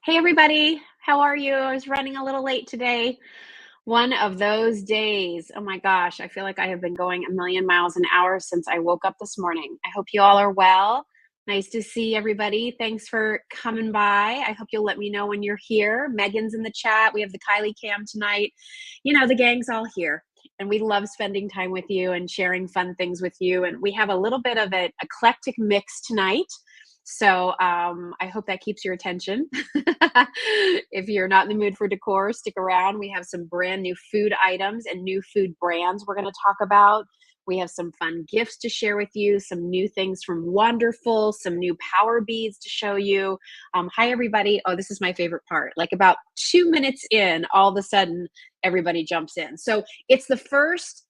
Hey everybody, how are you? I was running a little late today. One of those days. Oh my gosh, I feel like I have been going a million miles an hour since I woke up this morning. I hope you all are well. Nice to see everybody. Thanks for coming by. I hope you'll let me know when you're here. Megan's in the chat. We have the Kylie cam tonight. The gang's all here. And we love spending time with you and sharing fun things with you. And we have a little bit of an eclectic mix tonight. So I hope that keeps your attention. If you're not in the mood for decor, stick around. We have some brand new food items and new food brands we're going to talk about. We have some fun gifts to share with you, some new things from Wonderful, some new power beads to show you. Hi, everybody. Oh, this is my favorite part. Like about 2 minutes in, all of a sudden, everybody jumps in. So it's the first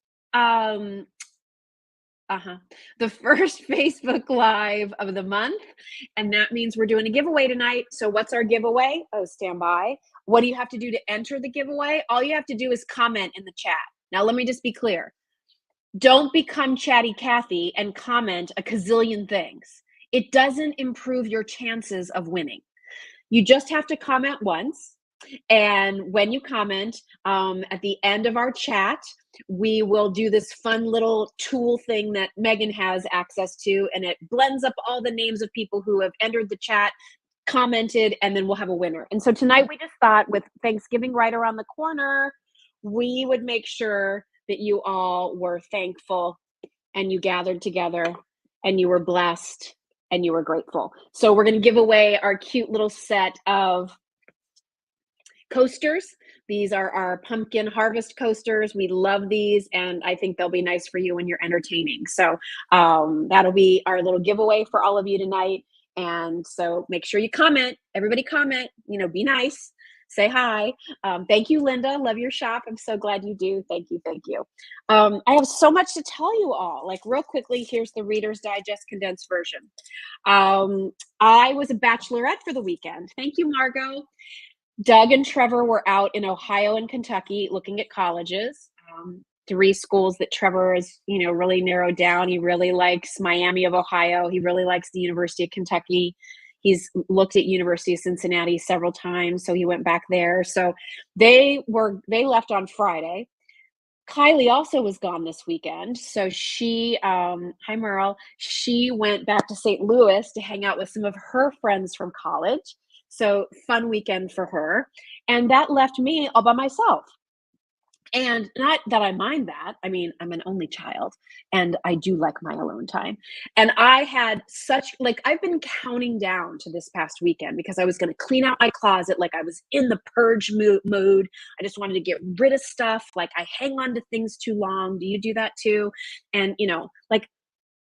the first Facebook Live of the month, and that means we're doing a giveaway tonight. So what's our giveaway? Oh, stand by. What do you have to do to enter the giveaway? All you have to do is comment in the chat. Now, let me just be clear. Don't become Chatty Cathy and comment a gazillion things. It doesn't improve your chances of winning. You just have to comment once. And when you comment, at the end of our chat, we will do this fun little tool thing that Megan has access to, and it blends up all the names of people who have entered the chat, commented, and then we'll have a winner. And so tonight we just thought, with Thanksgiving right around the corner, we would make sure that you all were thankful and you gathered together and you were blessed and you were grateful. So we're going to give away our cute little set of coasters. These are our pumpkin harvest coasters. We love these, and I think they'll be nice for you when you're entertaining. So that'll be our little giveaway for all of you tonight. And so make sure you comment. Everybody comment. Be nice. Say hi. Thank you, Linda. Love your shop. I'm so glad you do. Thank you. Thank you. I have so much to tell you all. Like, real quickly, here's the Reader's Digest condensed version. I was a bachelorette for the weekend. Thank you, Margot. Doug and Trevor were out in Ohio and Kentucky looking at colleges. 3 schools that Trevor is, really narrowed down. He really likes Miami of Ohio. He really likes the University of Kentucky. He's looked at University of Cincinnati several times, so he went back there. So they left on Friday. Kylie also was gone this weekend. So she, hi Merle, she went back to St. Louis to hang out with some of her friends from college. So fun weekend for her. And that left me all by myself. And not that I mind that. I mean, I'm an only child and I do like my alone time. And I had I've been counting down to this past weekend because I was going to clean out my closet. Like, I was in the purge mood. I just wanted to get rid of stuff. Like, I hang on to things too long. Do you do that too? And,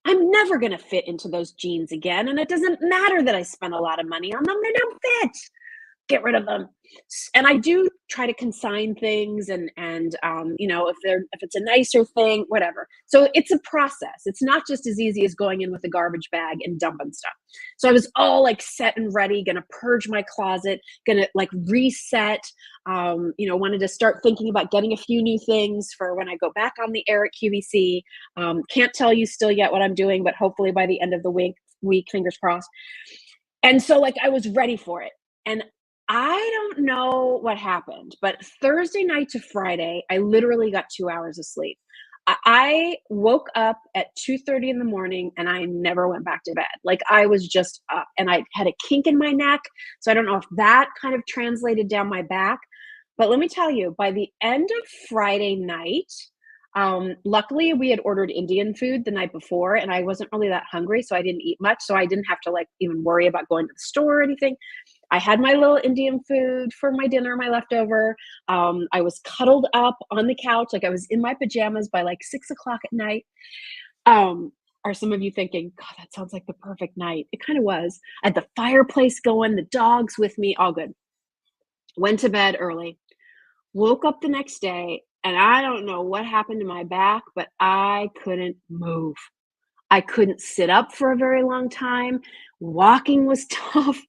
I'm never going to fit into those jeans again. And it doesn't matter that I spent a lot of money on them. They don't fit. Get rid of them. And I do try to consign things and if it's a nicer thing, whatever. So it's a process. It's not just as easy as going in with a garbage bag and dumping stuff. So I was all like set and ready, gonna purge my closet, gonna like reset, wanted to start thinking about getting a few new things for when I go back on the air at QVC. Can't tell you still yet what I'm doing, but hopefully by the end of the week, fingers crossed. And so I was ready for it. And I don't know what happened, but Thursday night to Friday, I literally got 2 hours of sleep. I woke up at 2:30 in the morning and I never went back to bed. Like, I was just up, and I had a kink in my neck. So I don't know if that kind of translated down my back. But let me tell you, by the end of Friday night, luckily we had ordered Indian food the night before and I wasn't really that hungry. So I didn't eat much. So I didn't have to even worry about going to the store or anything. I had my little Indian food for my dinner, my leftover. I was cuddled up on the couch. Like, I was in my pajamas by 6 o'clock at night. Are some of you thinking, God, that sounds like the perfect night? It kind of was. I had the fireplace going, the dogs with me, all good. Went to bed early. Woke up the next day, and I don't know what happened to my back, but I couldn't move. I couldn't sit up for a very long time. Walking was tough.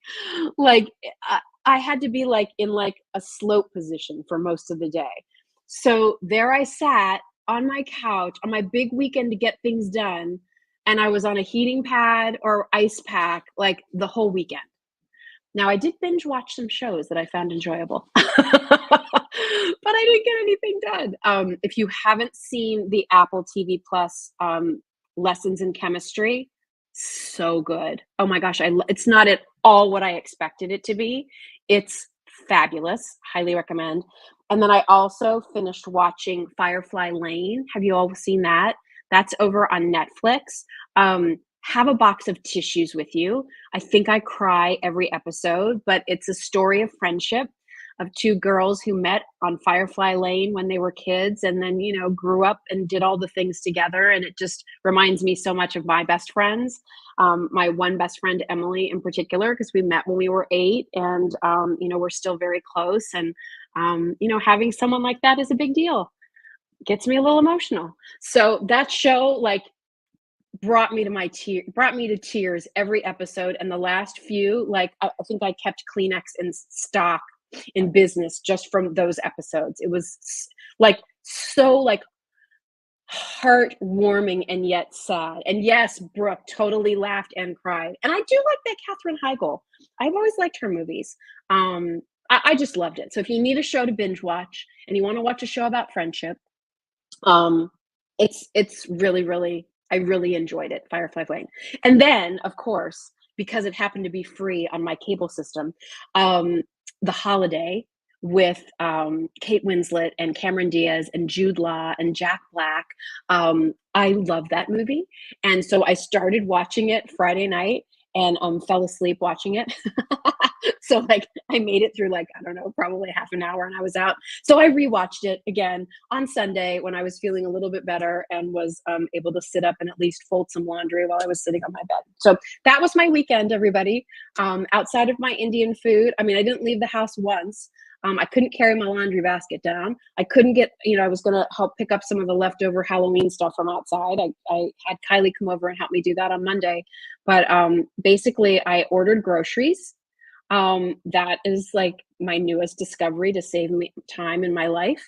I had to be in a slope position for most of the day. So there I sat on my couch on my big weekend to get things done. And I was on a heating pad or ice pack the whole weekend. Now I did binge watch some shows that I found enjoyable, but I didn't get anything done. If you haven't seen the Apple TV Plus, Lessons in Chemistry, so good. Oh my gosh, it's not at all what I expected it to be. It's fabulous, highly recommend. And then I also finished watching Firefly Lane. Have you all seen that? That's over on Netflix. Have a box of tissues with you. I think I cry every episode, but it's a story of friendship of two girls who met on Firefly Lane when they were kids and then, grew up and did all the things together. And it just reminds me so much of my best friends. My one best friend, Emily, in particular, because we met when we were 8 and, we're still very close. And, having someone like that is a big deal. Gets me a little emotional. So that show, like, brought me to tears every episode, and the last few, like, I think I kept Kleenex in stock in business just from those episodes. It was like so like heartwarming and yet sad. And yes, Brooke totally laughed and cried. And I do like that Katherine Heigl. I've always liked her movies. I just loved it. So if you need a show to binge watch and you want to watch a show about friendship, um, it's really, really, I really enjoyed it, Firefly Lane. And then, of course, because it happened to be free on my cable system, The Holiday with Kate Winslet and Cameron Diaz and Jude Law and Jack Black. I love that movie. And so I started watching it Friday night and fell asleep watching it. So like I made it through like, I don't know, probably half an hour and I was out. So I rewatched it again on Sunday when I was feeling a little bit better and was able to sit up and at least fold some laundry while I was sitting on my bed. So that was my weekend, everybody. Outside of my Indian food, I mean, I didn't leave the house once. I couldn't carry my laundry basket down. I couldn't get, I was going to help pick up some of the leftover Halloween stuff from outside. I had Kylie come over and help me do that on Monday. But basically, I ordered groceries. That is like my newest discovery to save me time in my life.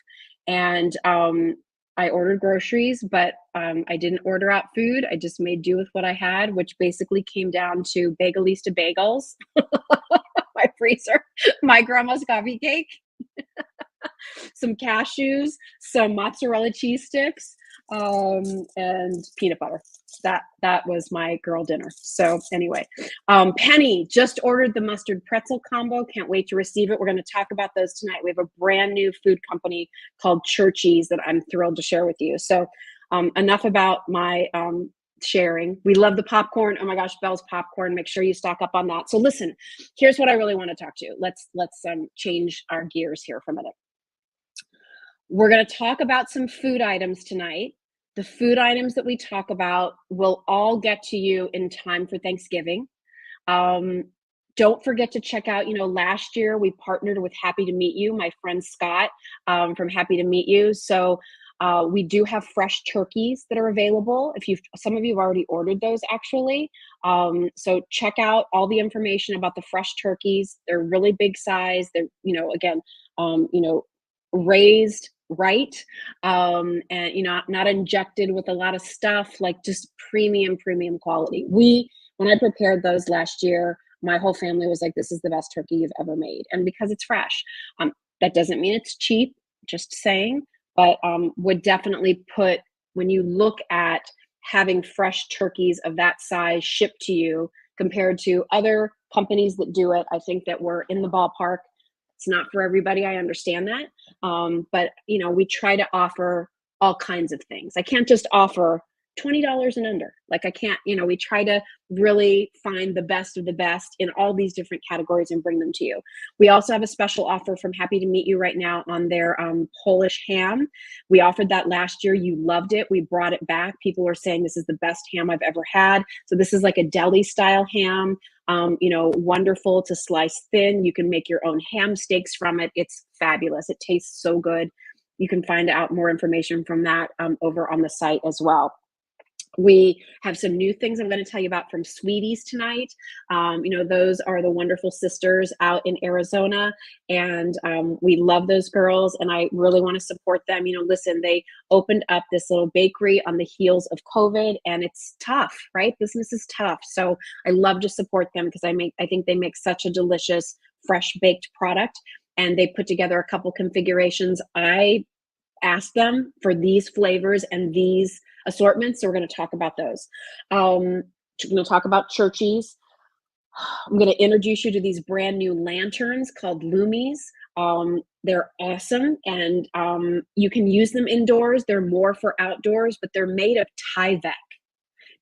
And I ordered groceries, but I didn't order out food. I just made do with what I had, which basically came down to Bagelista bagels, my freezer, my grandma's coffee cake, some cashews, some mozzarella cheese sticks, and peanut butter. That was my girl dinner. So anyway, Penny just ordered the mustard pretzel combo. Can't wait to receive it. We're going to talk about those tonight. We have a brand new food company called Churchy's that I'm thrilled to share with you. So enough about my sharing. We love the popcorn. Oh my gosh, Bell's popcorn. Make sure you stock up on that. So listen, here's what I really want to talk to you. Let's change our gears here for a minute. We're going to talk about some food items tonight. The food items that we talk about will all get to you in time for Thanksgiving. Don't forget to check out, last year we partnered with Happy to Meet You, my friend Scott from Happy to Meet You. So we do have fresh turkeys that are available. Some of you have already ordered those actually. So check out all the information about the fresh turkeys. They're really big size. They're, again, raised right, and not injected with a lot of stuff, like just premium quality. When I prepared those last year, my whole family was like, this is the best turkey you've ever made. And because it's fresh, that doesn't mean it's cheap, just saying, but would definitely when you look at having fresh turkeys of that size shipped to you compared to other companies that do it, I think that we're in the ballpark. It's not for everybody. I understand that. But, we try to offer all kinds of things. I can't just offer $20 and under. Like I can't, we try to really find the best of the best in all these different categories and bring them to you. We also have a special offer from Happy to Meet You right now on their Polish ham. We offered that last year. You loved it. We brought it back. People are saying this is the best ham I've ever had. So this is like a deli style ham. Wonderful to slice thin. You can make your own ham steaks from it. It's fabulous. It tastes so good. You can find out more information from that over on the site as well. We have some new things I'm going to tell you about from Sweeties tonight. Those are the wonderful sisters out in Arizona, and we love those girls, and I really want to support them. Listen, they opened up this little bakery on the heels of COVID, and it's tough, right? Business is tough, so I love to support them because I think they make such a delicious, fresh baked product, and they put together a couple configurations. I ask them for these flavors and these assortments. So we're going to talk about those. We're going to talk about churchies. I'm going to introduce you to these brand new lanterns called Loomies. They're awesome, and you can use them indoors. They're more for outdoors, but they're made of Tyvek.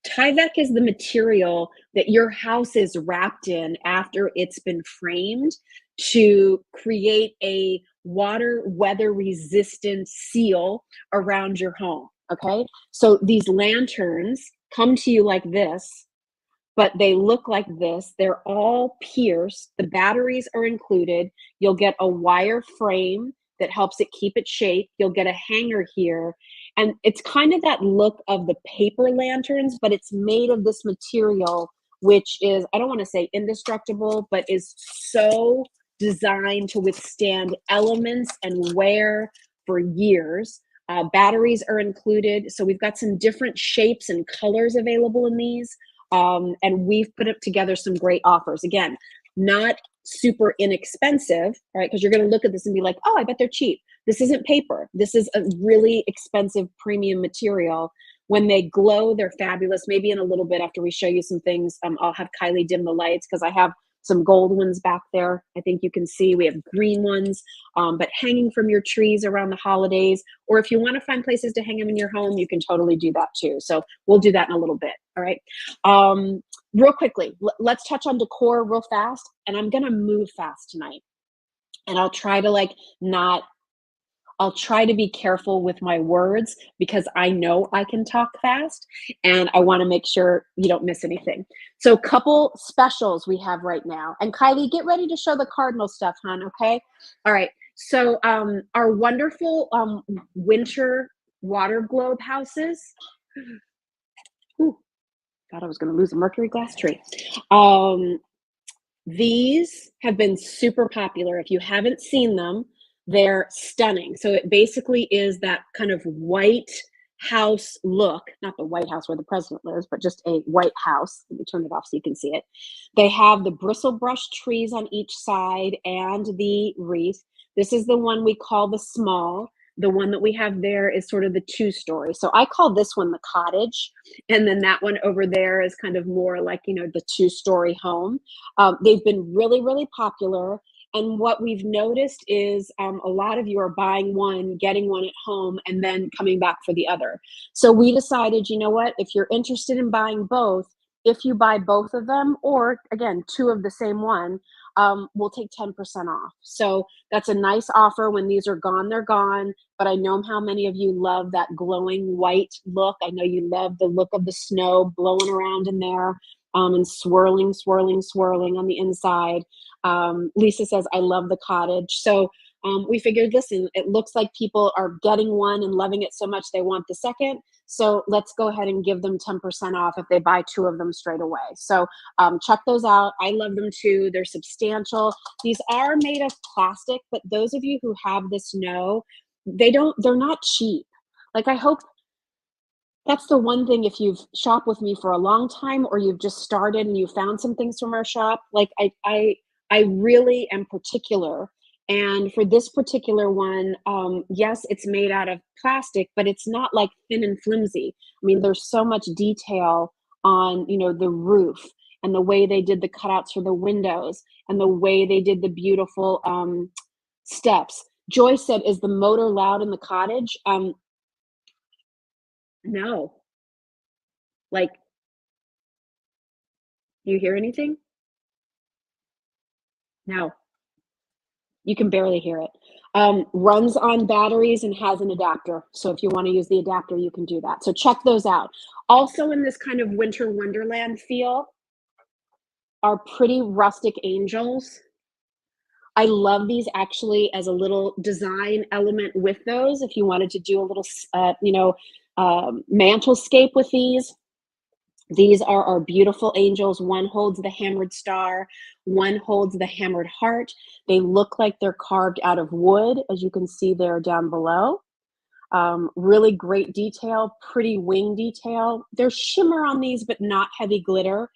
Tyvek is the material that your house is wrapped in after it's been framed to create a water weather resistant seal around your home. Okay. So these lanterns come to you like this, but they look like this. They're all pierced. The batteries are included. You'll get a wire frame that helps it keep its shape. You'll get a hanger here. And it's kind of that look of the paper lanterns, but it's made of this material, which is, I don't want to say indestructible, but is so designed to withstand elements and wear for years. Batteries are included. So we've got some different shapes and colors available in these. And we've put up together some great offers. Again, not super inexpensive, right? Because you're going to look at this and be like, oh, I bet they're cheap. This isn't paper. This is a really expensive premium material. When they glow, they're fabulous. Maybe in a little bit after we show you some things, I'll have Kylie dim the lights because I have some gold ones back there. I think you can see we have green ones, but hanging from your trees around the holidays, or if you want to find places to hang them in your home, you can totally do that too. So we'll do that in a little bit. All right. Real quickly, let's touch on decor real fast, and I'm going to move fast tonight, and I'll try to be careful with my words because I know I can talk fast and I want to make sure you don't miss anything. So a couple specials we have right now. And Kylie, get ready to show the Cardinal stuff, hon, okay? All right. So our wonderful winter water globe houses. Ooh, thought I was going to lose a Mercury glass tree. These have been super popular. If you haven't seen them, they're stunning. So it basically is that kind of white house look, not the White House where the president lives, but just a white house. Let me turn it off so you can see it. They have the bristle brush trees on each side and the wreath. This is the one we call the small. The one that we have there is sort of the 2-story. So I call this one the cottage. And then that one over there is kind of more like, the 2-story home. They've been really, really popular. And what we've noticed is a lot of you are buying one, getting one at home, and then coming back for the other. So we decided, you know what, if you're interested in buying both, if you buy both of them, or again, 2 of the same one, we'll take 10% off. So that's a nice offer. When these are gone, they're gone. But I know how many of you love that glowing white look. I know you love the look of the snow blowing around in there. And swirling, swirling, swirling on the inside. Lisa says, I love the cottage. So we figured, listen, it looks like people are getting one and loving it so much they want the second. So let's go ahead and give them 10% off if they buy 2 of them straight away. So check those out. I love them too. They're substantial. These are made of plastic, but those of you who have this know, they're not cheap. Like, I hope that's the one thing, if you've shopped with me for a long time or you've just started and you found some things from our shop, like I really am particular. And for this particular one, yes, it's made out of plastic, but it's not like thin and flimsy. I mean, there's so much detail on, the roof and the way they did the cutouts for the windows and the way they did the beautiful steps. Joy said, is the motor loud in the cottage? No. Like, do you hear anything? No. You can barely hear it. Runs on batteries and has an adapter. So if you want to use the adapter, you can do that. So check those out. Also in this kind of winter wonderland feel are pretty Rustic Angels. I love these actually as a little design element with those. If you wanted to do a little, mantelscape with these, These are our beautiful angels. One holds the hammered star, one holds the hammered heart. They look like they're carved out of wood, as you can see there down below. Really great detail, pretty wing detail. There's shimmer on these, but not heavy glitter.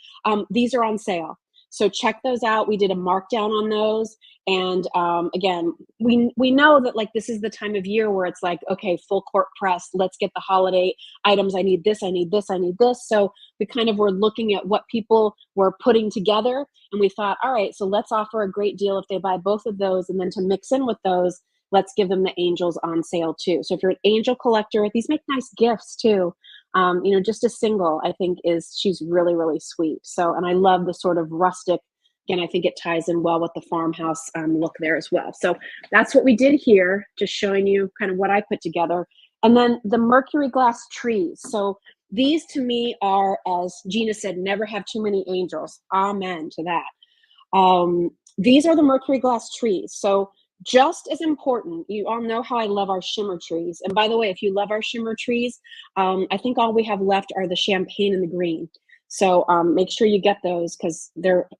These are on sale. So check those out. We did a markdown on those. And again, we know that like this is the time of year where it's like, okay, full court press. Let's get the holiday items. I need this, I need this, I need this. So we kind of were looking at what people were putting together. And we thought, all right, so let's offer a great deal if they buy both of those. And then to mix in with those, let's give them the angels on sale too. So if you're an angel collector, these make nice gifts too. You know, just a single, I think she's really, really sweet. So, and I love the sort of rustic, again, I think it ties in well with the farmhouse look there as well. So that's what we did here, just showing you kind of what I put together. And then the Mercury glass trees. So these to me are, as Gina said, never have too many angels. Amen to that. These are the Mercury glass trees. So just as important, you all know how I love our shimmer trees. And by the way, if you love our shimmer trees, I think all we have left are the champagne and the green. So make sure you get those because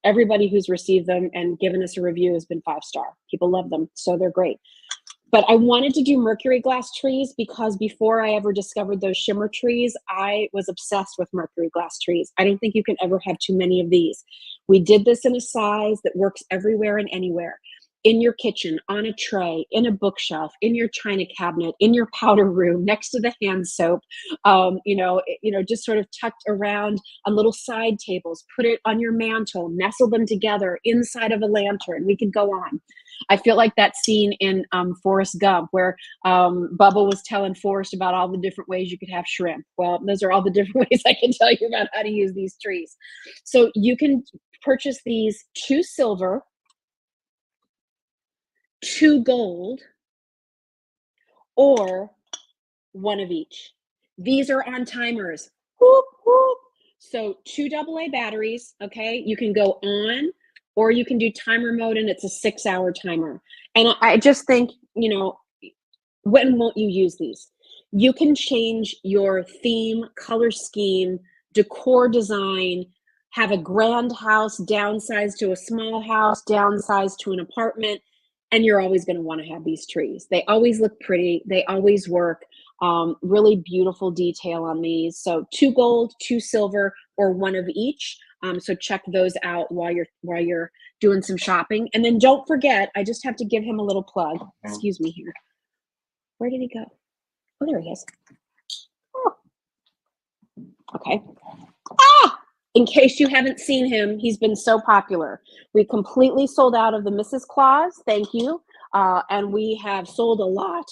everybody who's received them and given us a review has been 5-star. People love them, so they're great. But I wanted to do Mercury glass trees because before I ever discovered those shimmer trees, I was obsessed with Mercury glass trees. I don't think you can ever have too many of these. We did this in a size that works everywhere and anywhere. In your kitchen, on a tray, in a bookshelf, in your china cabinet, in your powder room, next to the hand soap, just sort of tucked around on little side tables, put it on your mantle, nestle them together inside of a lantern. We could go on. I feel like that scene in Forrest Gump where Bubba was telling Forrest about all the different ways you could have shrimp. Well, those are all the different ways I can tell you about how to use these trees. So you can purchase these 2 silver, 2 gold, or 1 of each. These are on timers. Whoop, whoop. So 2 AA batteries, okay? You can go on or you can do timer mode and it's a 6-hour timer. And I just think, when won't you use these? You can change your theme, color scheme, decor design, have a grand house downsized to a small house, downsized to an apartment, and you're always going to want to have these trees. They always look pretty. They always work. Really beautiful detail on these. So 2 gold, 2 silver, or 1 of each. So check those out while you're doing some shopping. And then don't forget, I just have to give him a little plug. Excuse me here. Where did he go? Oh, there he is. Oh. Okay. In case you haven't seen him, he's been so popular. We completely sold out of the Mrs. Claus, thank you. And we have sold a lot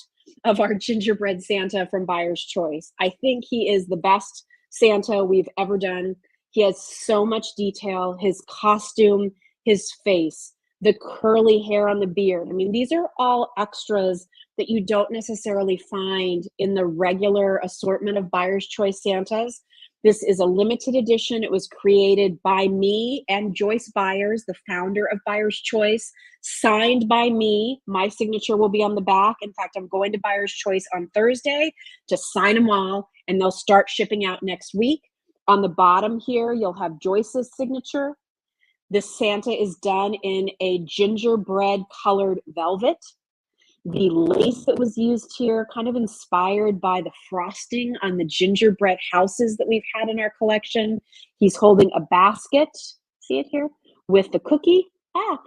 of our gingerbread Santa from Buyer's Choice. I think he is the best Santa we've ever done. He has so much detail, his costume, his face, the curly hair on the beard. I mean, these are all extras that you don't necessarily find in the regular assortment of Buyer's Choice Santas. This is a limited edition. It was created by me and Joyce Byers, the founder of Buyer's Choice, signed by me. My signature will be on the back. In fact, I'm going to Buyer's Choice on Thursday to sign them all, and they'll start shipping out next week. On the bottom here, you'll have Joyce's signature. This Santa is done in a gingerbread colored velvet. The lace that was used here, kind of inspired by the frosting on the gingerbread houses that we've had in our collection. He's holding a basket, see it here, with the cookie.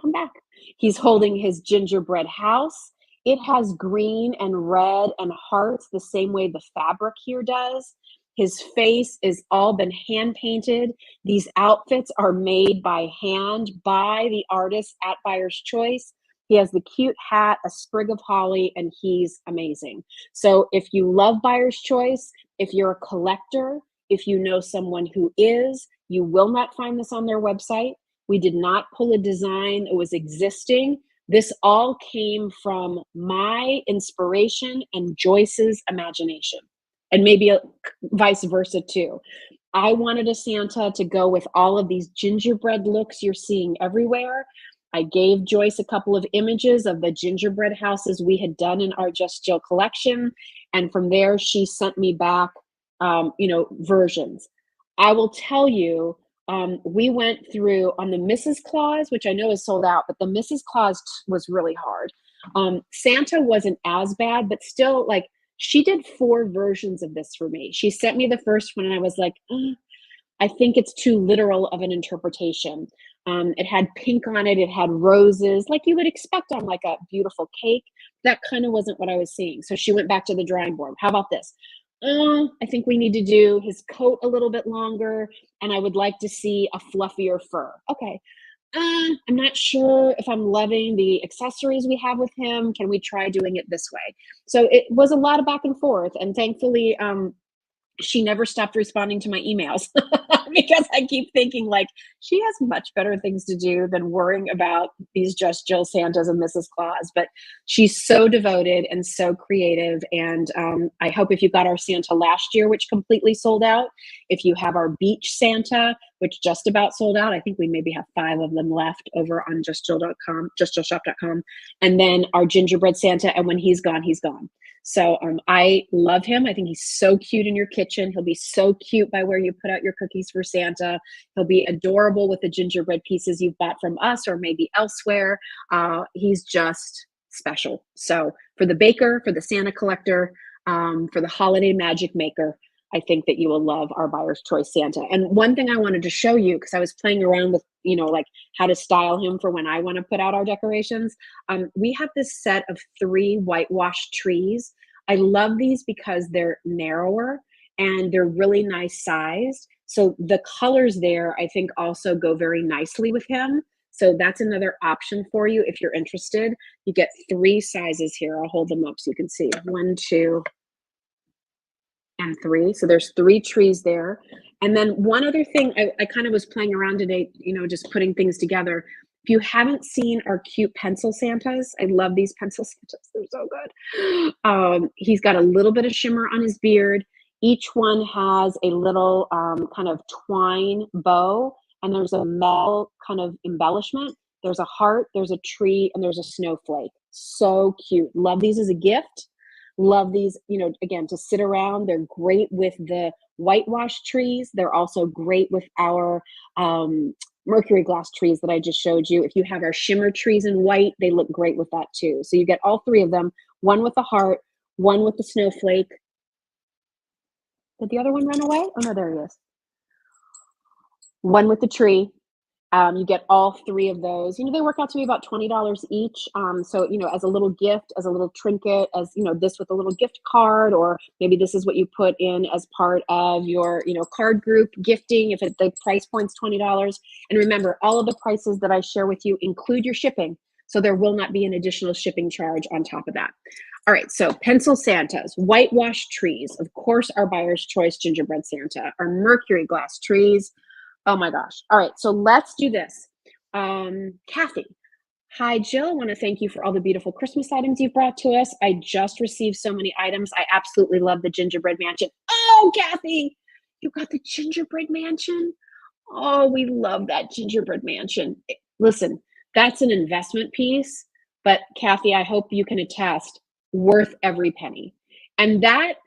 Come back. He's holding his gingerbread house. It has green and red and hearts the same way the fabric here does. His face is all been hand painted. These outfits are made by hand by the artists at Buyer's Choice. He has the cute hat, a sprig of holly, and he's amazing. So if you love Buyer's Choice, if you're a collector, if you know someone who is, you will not find this on their website. We did not pull a design that was existing. This all came from my inspiration and Joyce's imagination, and maybe vice versa too. I wanted a Santa to go with all of these gingerbread looks you're seeing everywhere. I gave Joyce a couple of images of the gingerbread houses we had done in our Just Jill collection. And from there, she sent me back, versions. I will tell you, we went through on the Mrs. Claus, which I know is sold out, but the Mrs. Claus was really hard. Santa wasn't as bad, but still, like, she did 4 versions of this for me. She sent me the first one, and I was like, I think it's too literal of an interpretation. It had pink on it, it had roses, like you would expect on like a beautiful cake. That kind of wasn't what I was seeing. So she went back to the drawing board. How about this? I think we need to do his coat a little bit longer, and I would like to see a fluffier fur. Okay. I'm not sure if I'm loving the accessories we have with him. Can we try doing it this way? So it was a lot of back and forth, and thankfully, she never stopped responding to my emails because I keep thinking like she has much better things to do than worrying about these Just Jill Santas and Mrs. Claus. But she's so devoted and so creative. And I hope if you got our Santa last year, which completely sold out, if you have our Beach Santa, which just about sold out, I think we maybe have 5 of them left over on justjill.com, justjillshop.com, and then our gingerbread Santa. And when he's gone, he's gone. So I love him. I think he's so cute in your kitchen. He'll be so cute by where you put out your cookies for Santa. He'll be adorable with the gingerbread pieces you've bought from us or maybe elsewhere. He's just special. So for the baker, for the Santa collector, for the holiday magic maker, I think that you will love our Buyer's Choice Santa. And one thing I wanted to show you, because I was playing around with, like how to style him for when I want to put out our decorations. We have this set of 3 whitewashed trees. I love these because they're narrower and they're really nice sized. So the colors there, I think, also go very nicely with him. So that's another option for you if you're interested. You get 3 sizes here. I'll hold them up so you can see. 1, 2, and 3. So there's 3 trees there. And then one other thing, I kind of was playing around today, just putting things together. If you haven't seen our cute pencil Santas, I love these pencil Santas. They're so good. He's got a little bit of shimmer on his beard. Each one has a little kind of twine bow, and there's a metal kind of embellishment. There's a heart, there's a tree, and there's a snowflake. So cute. Love these as a gift. Love these, again, to sit around. They're great with the whitewash trees. They're also great with our Mercury glass trees that I just showed you. If you have our shimmer trees in white, they look great with that too. So you get all 3 of them, one with the heart, one with the snowflake. Did the other one run away? Oh no, there he is. One with the tree. You get all 3 of those. They work out to be about $20 each. So, as a little gift, as a little trinket, as, this with a little gift card, or maybe this is what you put in as part of your, card group gifting, if the price point's $20. And remember, all of the prices that I share with you include your shipping. So there will not be an additional shipping charge on top of that. All right, so pencil Santas, whitewash trees, of course, our Buyer's Choice gingerbread Santa, our Mercury glass trees. Oh my gosh. All right, so let's do this. Kathy. Hi, Jill. I want to thank you for all the beautiful Christmas items you've brought to us. I just received so many items. I absolutely love the gingerbread mansion. Oh, Kathy, you got the gingerbread mansion? Oh, we love that gingerbread mansion. Listen, that's an investment piece, but Kathy, I hope you can attest, worth every penny. And that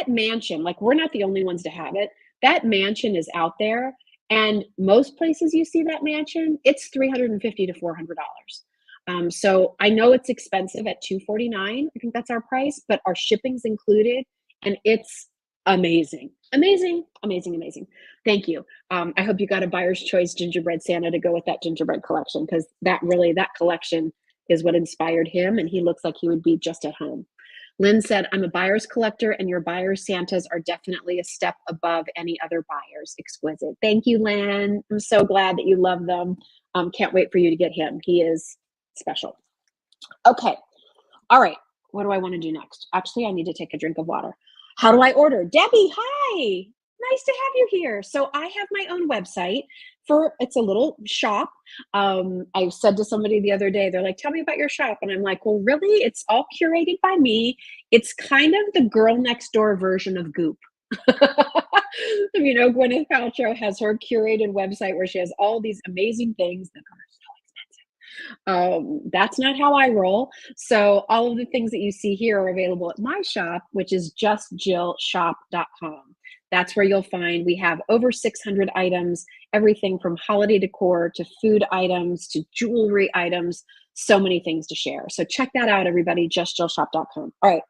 mansion, like, we're not the only ones to have it. That mansion is out there. And most places you see that mansion, it's $350 to $400. So I know it's expensive at $249. I think that's our price, but our shipping's included, and it's amazing, amazing, amazing, amazing. Thank you. I hope you got a Buyer's Choice gingerbread Santa to go with that gingerbread collection, because that collection is what inspired him, and he looks like he would be just at home. Lynn said, I'm a buyer's collector, and your buyer's Santas are definitely a step above any other buyers. Exquisite. Thank you, Lynn. I'm so glad that you love them. Can't wait for you to get him. He is special. Okay. All right. What do I want to do next? Actually, I need to take a drink of water. How do I order? Debbie, hi. Nice to have you here. So I have my own website. It's a little shop. I said to somebody the other day, they're like, tell me about your shop. And I'm like, well, really, it's all curated by me. It's kind of the girl next door version of Goop. Gwyneth Paltrow has her curated website where she has all these amazing things that are so expensive. That's not how I roll. So all of the things that you see here are available at my shop, which is justjillshop.com. That's where you'll find we have over 600 items, everything from holiday decor to food items to jewelry items, so many things to share. So check that out, everybody, justjillshop.com. All right.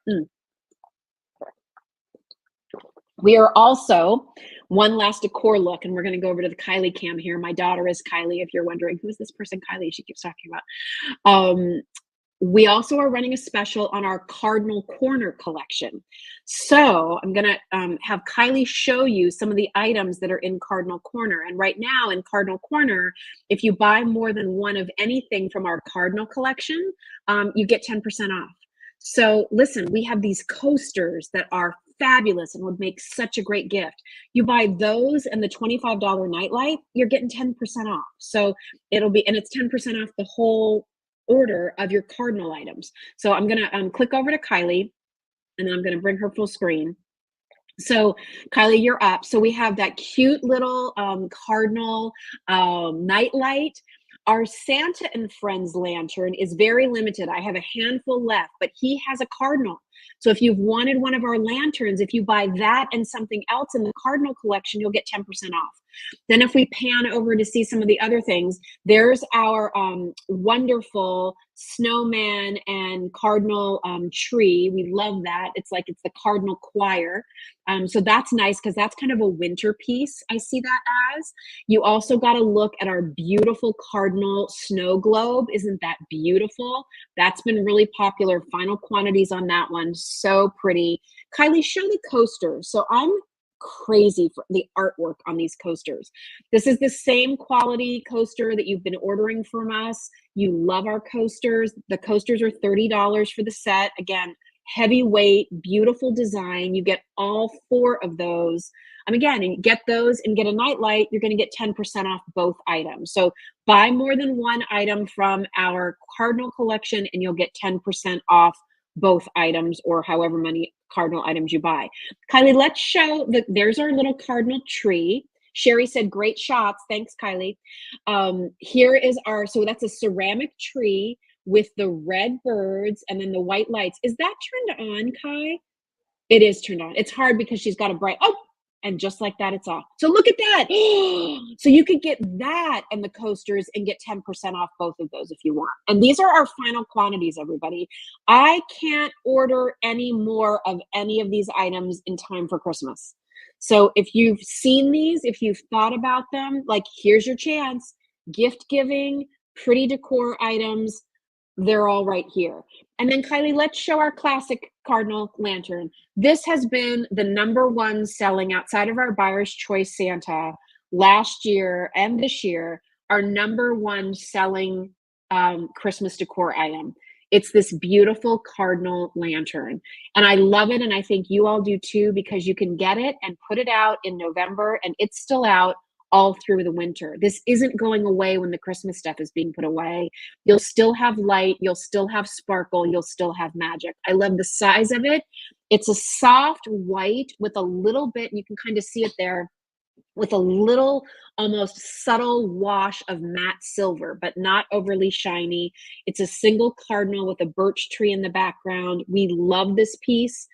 We are also one last decor look, and we're going to go over to the Kylie cam here. My daughter is Kylie. If you're wondering, who is this person, Kylie? She keeps talking about. We also are running a special on our Cardinal Corner collection. So I'm going to have Kylie show you some of the items that are in Cardinal Corner. And right now in Cardinal Corner, if you buy more than one of anything from our Cardinal collection, you get 10% off. So listen, we have these coasters that are fabulous and would make such a great gift. You buy those and the $25 nightlight, you're getting 10% off. So it'll be, and it's 10% off the whole order of your Cardinal items. So I'm going to click over to Kylie, and then I'm going to bring her full screen. So Kylie, you're up. So we have that cute little Cardinal nightlight. Our Santa and Friends lantern is very limited. I have a handful left, but he has a Cardinal. So if you've wanted one of our lanterns, if you buy that and something else in the Cardinal collection, you'll get 10% off. Then if we pan over to see some of the other things, there's our wonderful snowman and cardinal tree. We love that. It's like it's the cardinal choir. So that's nice because that's kind of a winter piece. I see that as. You also got to look at our beautiful cardinal snow globe. Isn't that beautiful? That's been really popular. Final quantities on that one. So pretty. Kylie, show the coaster. So I'm crazy for the artwork on these coasters. This is the same quality coaster that you've been ordering from us. You love our coasters. The coasters are $30 for the set. Again, heavyweight, beautiful design. You get all 4 of those. And again, and get those and get a nightlight, you're going to get 10% off both items. So buy more than one item from our Cardinal collection and you'll get 10% off both items or however many Cardinal items you buy. Kylie, let's show that there's our little Cardinal tree. Sherry said, great shots. Thanks, Kylie. Here is our, so that's a ceramic tree with the red birds and then the white lights. Is that turned on, Kai? It is turned on. It's hard because she's got a bright, oh, and just like that, it's off. So look at that. So you could get that and the coasters and get 10% off both of those if you want. And these are our final quantities, everybody. I can't order any more of any of these items in time for Christmas. So if you've seen these, if you've thought about them, like here's your chance. Gift giving, pretty decor items, they're all right here. And then Kylie, let's show our classic Cardinal lantern. This has been the #1 selling outside of our Buyer's Choice Santa last year and this year, our #1 selling Christmas decor item. It's this beautiful Cardinal lantern. And I love it. And I think you all do too, because you can get it and put it out in November and it's still out all through the winter. This isn't going away when the Christmas stuff is being put away. You'll still have light, you'll still have sparkle, you'll still have magic. I love the size of it. It's a soft white with a little bit, you can kind of see it there, with a little almost subtle wash of matte silver, but not overly shiny. It's a single cardinal with a birch tree in the background. We love this piece.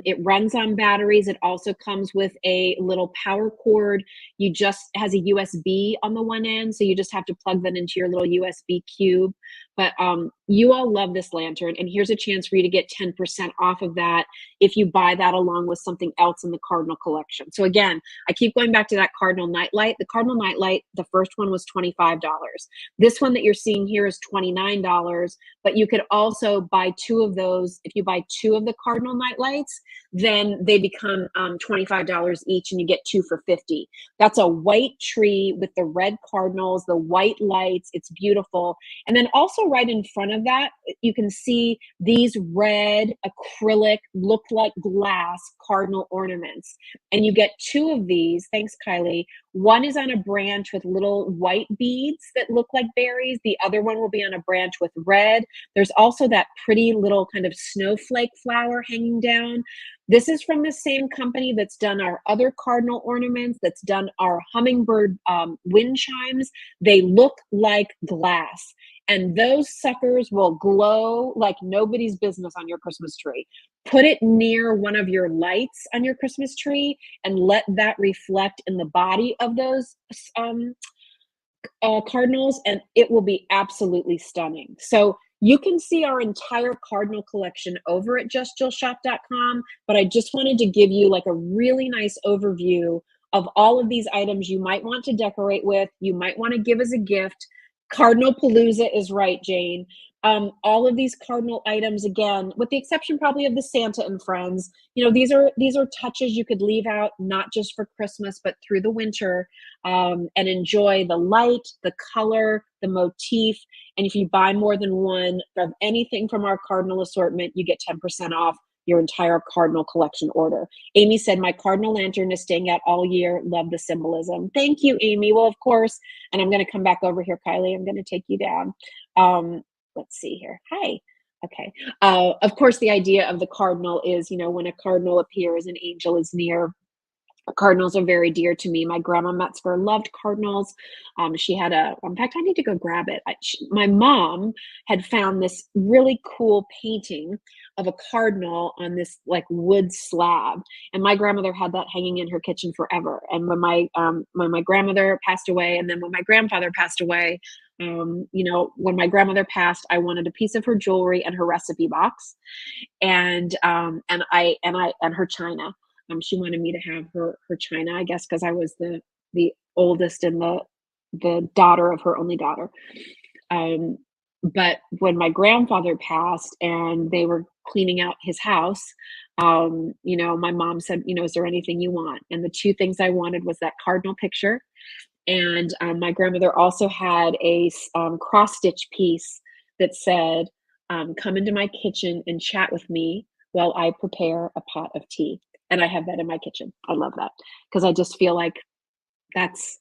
It runs on batteries. It also comes with a little power cord. You just has a USB on the one end, so you just have to plug that into your little USB cube. But you all love this lantern, and here's a chance for you to get 10% off of that if you buy that along with something else in the Cardinal collection. So again, I keep going back to that Cardinal nightlight. The Cardinal nightlight, the first one was $25. This one that you're seeing here is $29, but you could also buy 2 of those. If you buy 2 of the Cardinal nightlights, then they become $25 each and you get 2 for $50. That's a white tree with the red cardinals, the white lights. It's beautiful. And then also right in front of that, you can see these red acrylic, look like glass cardinal ornaments. And you get 2 of these. Thanks, Kylie. One is on a branch with little white beads that look like berries. The other one will be on a branch with red. There's also that pretty little kind of snowflake flower hanging down. This is from the same company that's done our other cardinal ornaments, that's done our hummingbird wind chimes. They look like glass. and those suckers will glow like nobody's business on your Christmas tree. Put it near one of your lights on your Christmas tree and let that reflect in the body of those cardinals, and it will be absolutely stunning. So you can see our entire cardinal collection over at justjillshop.com, but I just wanted to give you like a really nice overview of all of these items you might want to decorate with, you might want to give as a gift. Cardinal Palooza is right, Jane. All of these cardinal items, again, with the exception probably of the Santa and Friends, you know, these are touches you could leave out not just for Christmas, but through the winter, and enjoy the light, the color, the motif. And if you buy more than one of anything from our cardinal assortment, you get 10% off your entire cardinal collection order. Amy said, my cardinal lantern is staying out all year. Love the symbolism. Thank you, Amy. Well, of course, and I'm going to come back over here, Kylie. I'm going to take you down. Let's see here. Hi. Okay. Of course, the idea of the cardinal is, you know, when a cardinal appears, an angel is near. Cardinals are very dear to me. My grandma Metzger loved cardinals. She had in fact, I need to go grab it. My mom had found this really cool painting of a cardinal on this like wood slab. And my grandmother had that hanging in her kitchen forever. And when my grandmother passed away, and then when my grandfather passed away, you know, when my grandmother passed, I wanted a piece of her jewelry and her recipe box, and her china. She wanted me to have her china, I guess, because I was the oldest and the daughter of her only daughter. But when my grandfather passed and they were cleaning out his house, you know, my mom said, you know, is there anything you want? And the two things I wanted was that cardinal picture. And my grandmother also had a cross stitch piece that said, come into my kitchen and chat with me while I prepare a pot of tea. And I have that in my kitchen. I love that because I just feel like that's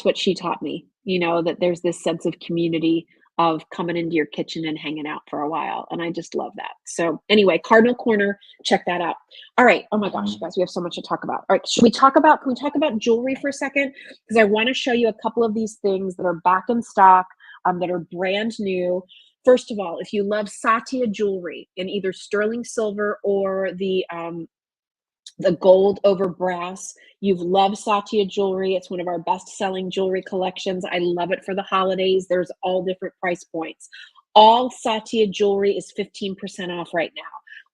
what she taught me, you know, that there's this sense of community of coming into your kitchen and hanging out for a while. And I just love that. So anyway, Cardinal Corner, check that out. All right. Oh my gosh, you guys, we have so much to talk about. All right. Can we talk about jewelry for a second? Because I want to show you a couple of these things that are back in stock, that are brand new. First of all, if you love Satya jewelry in either sterling silver or the gold over brass. You've loved Satya jewelry. It's one of our best selling jewelry collections. I love it for the holidays. There's all different price points. All Satya jewelry is 15% off right now.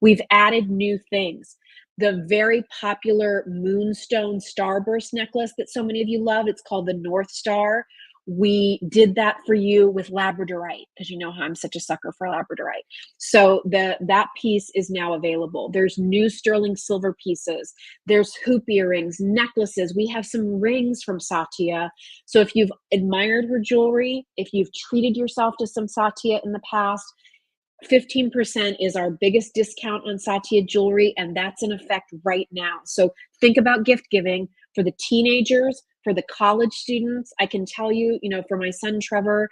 We've added new things. The very popular Moonstone Starburst necklace that so many of you love, it's called the North Star. We did that for you with labradorite because you know how I'm such a sucker for labradorite. So that piece is now available. There's new sterling silver pieces. There's hoop earrings, necklaces. We have some rings from Satya. So if you've admired her jewelry, if you've treated yourself to some Satya in the past, 15% is our biggest discount on Satya jewelry, and that's in effect right now. So think about gift giving for the teenagers, for the college students. I can tell you, you know, for my son Trevor,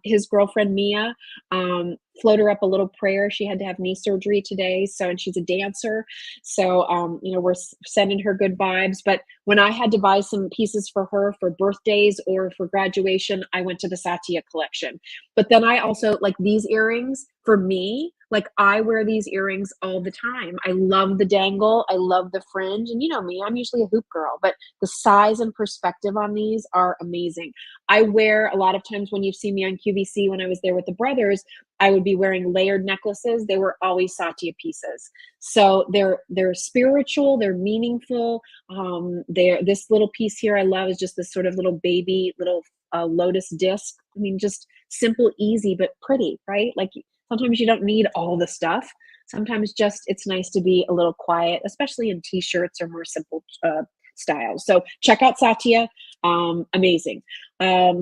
his girlfriend Mia, float her up a little prayer. She had to have knee surgery today, and she's a dancer. So, you know, we're sending her good vibes. But when I had to buy some pieces for her for birthdays or for graduation, I went to the Satya collection. But then I also like these earrings for me. Like I wear these earrings all the time. I love the dangle. I love the fringe. And you know me, I'm usually a hoop girl, but the size and perspective on these are amazing. I wear a lot of times when you've seen me on QVC when I was there with the brothers, I would be wearing layered necklaces. They were always Satya pieces. So they're spiritual, they're meaningful. This little piece here I love is just this sort of little baby, little lotus disc. I mean, just simple, easy, but pretty, right? Like sometimes you don't need all the stuff. Sometimes just it's nice to be a little quiet, especially in t-shirts or more simple styles. So check out Satya. Amazing.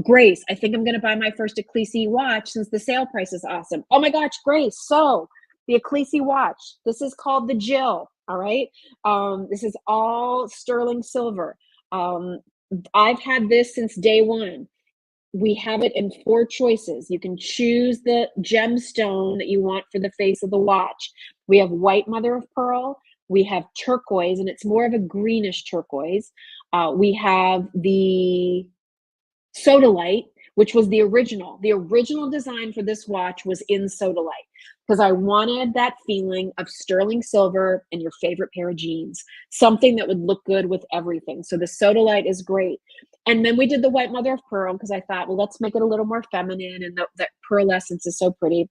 Grace, I think I'm going to buy my first Ecclesi watch since the sale price is awesome. Oh my gosh, Grace. So the Ecclesi watch, this is called the Jill. All right. This is all sterling silver. I've had this since day one. We have it in 4 choices. You can choose the gemstone that you want for the face of the watch. We have white mother of pearl. We have turquoise, and it's more of a greenish turquoise. We have the sodalite, which was the original. The original design for this watch was in sodalite because I wanted that feeling of sterling silver and your favorite pair of jeans, something that would look good with everything. So the sodalite is great. And then we did the white mother of pearl because I thought, well, let's make it a little more feminine, and that pearl essence is so pretty.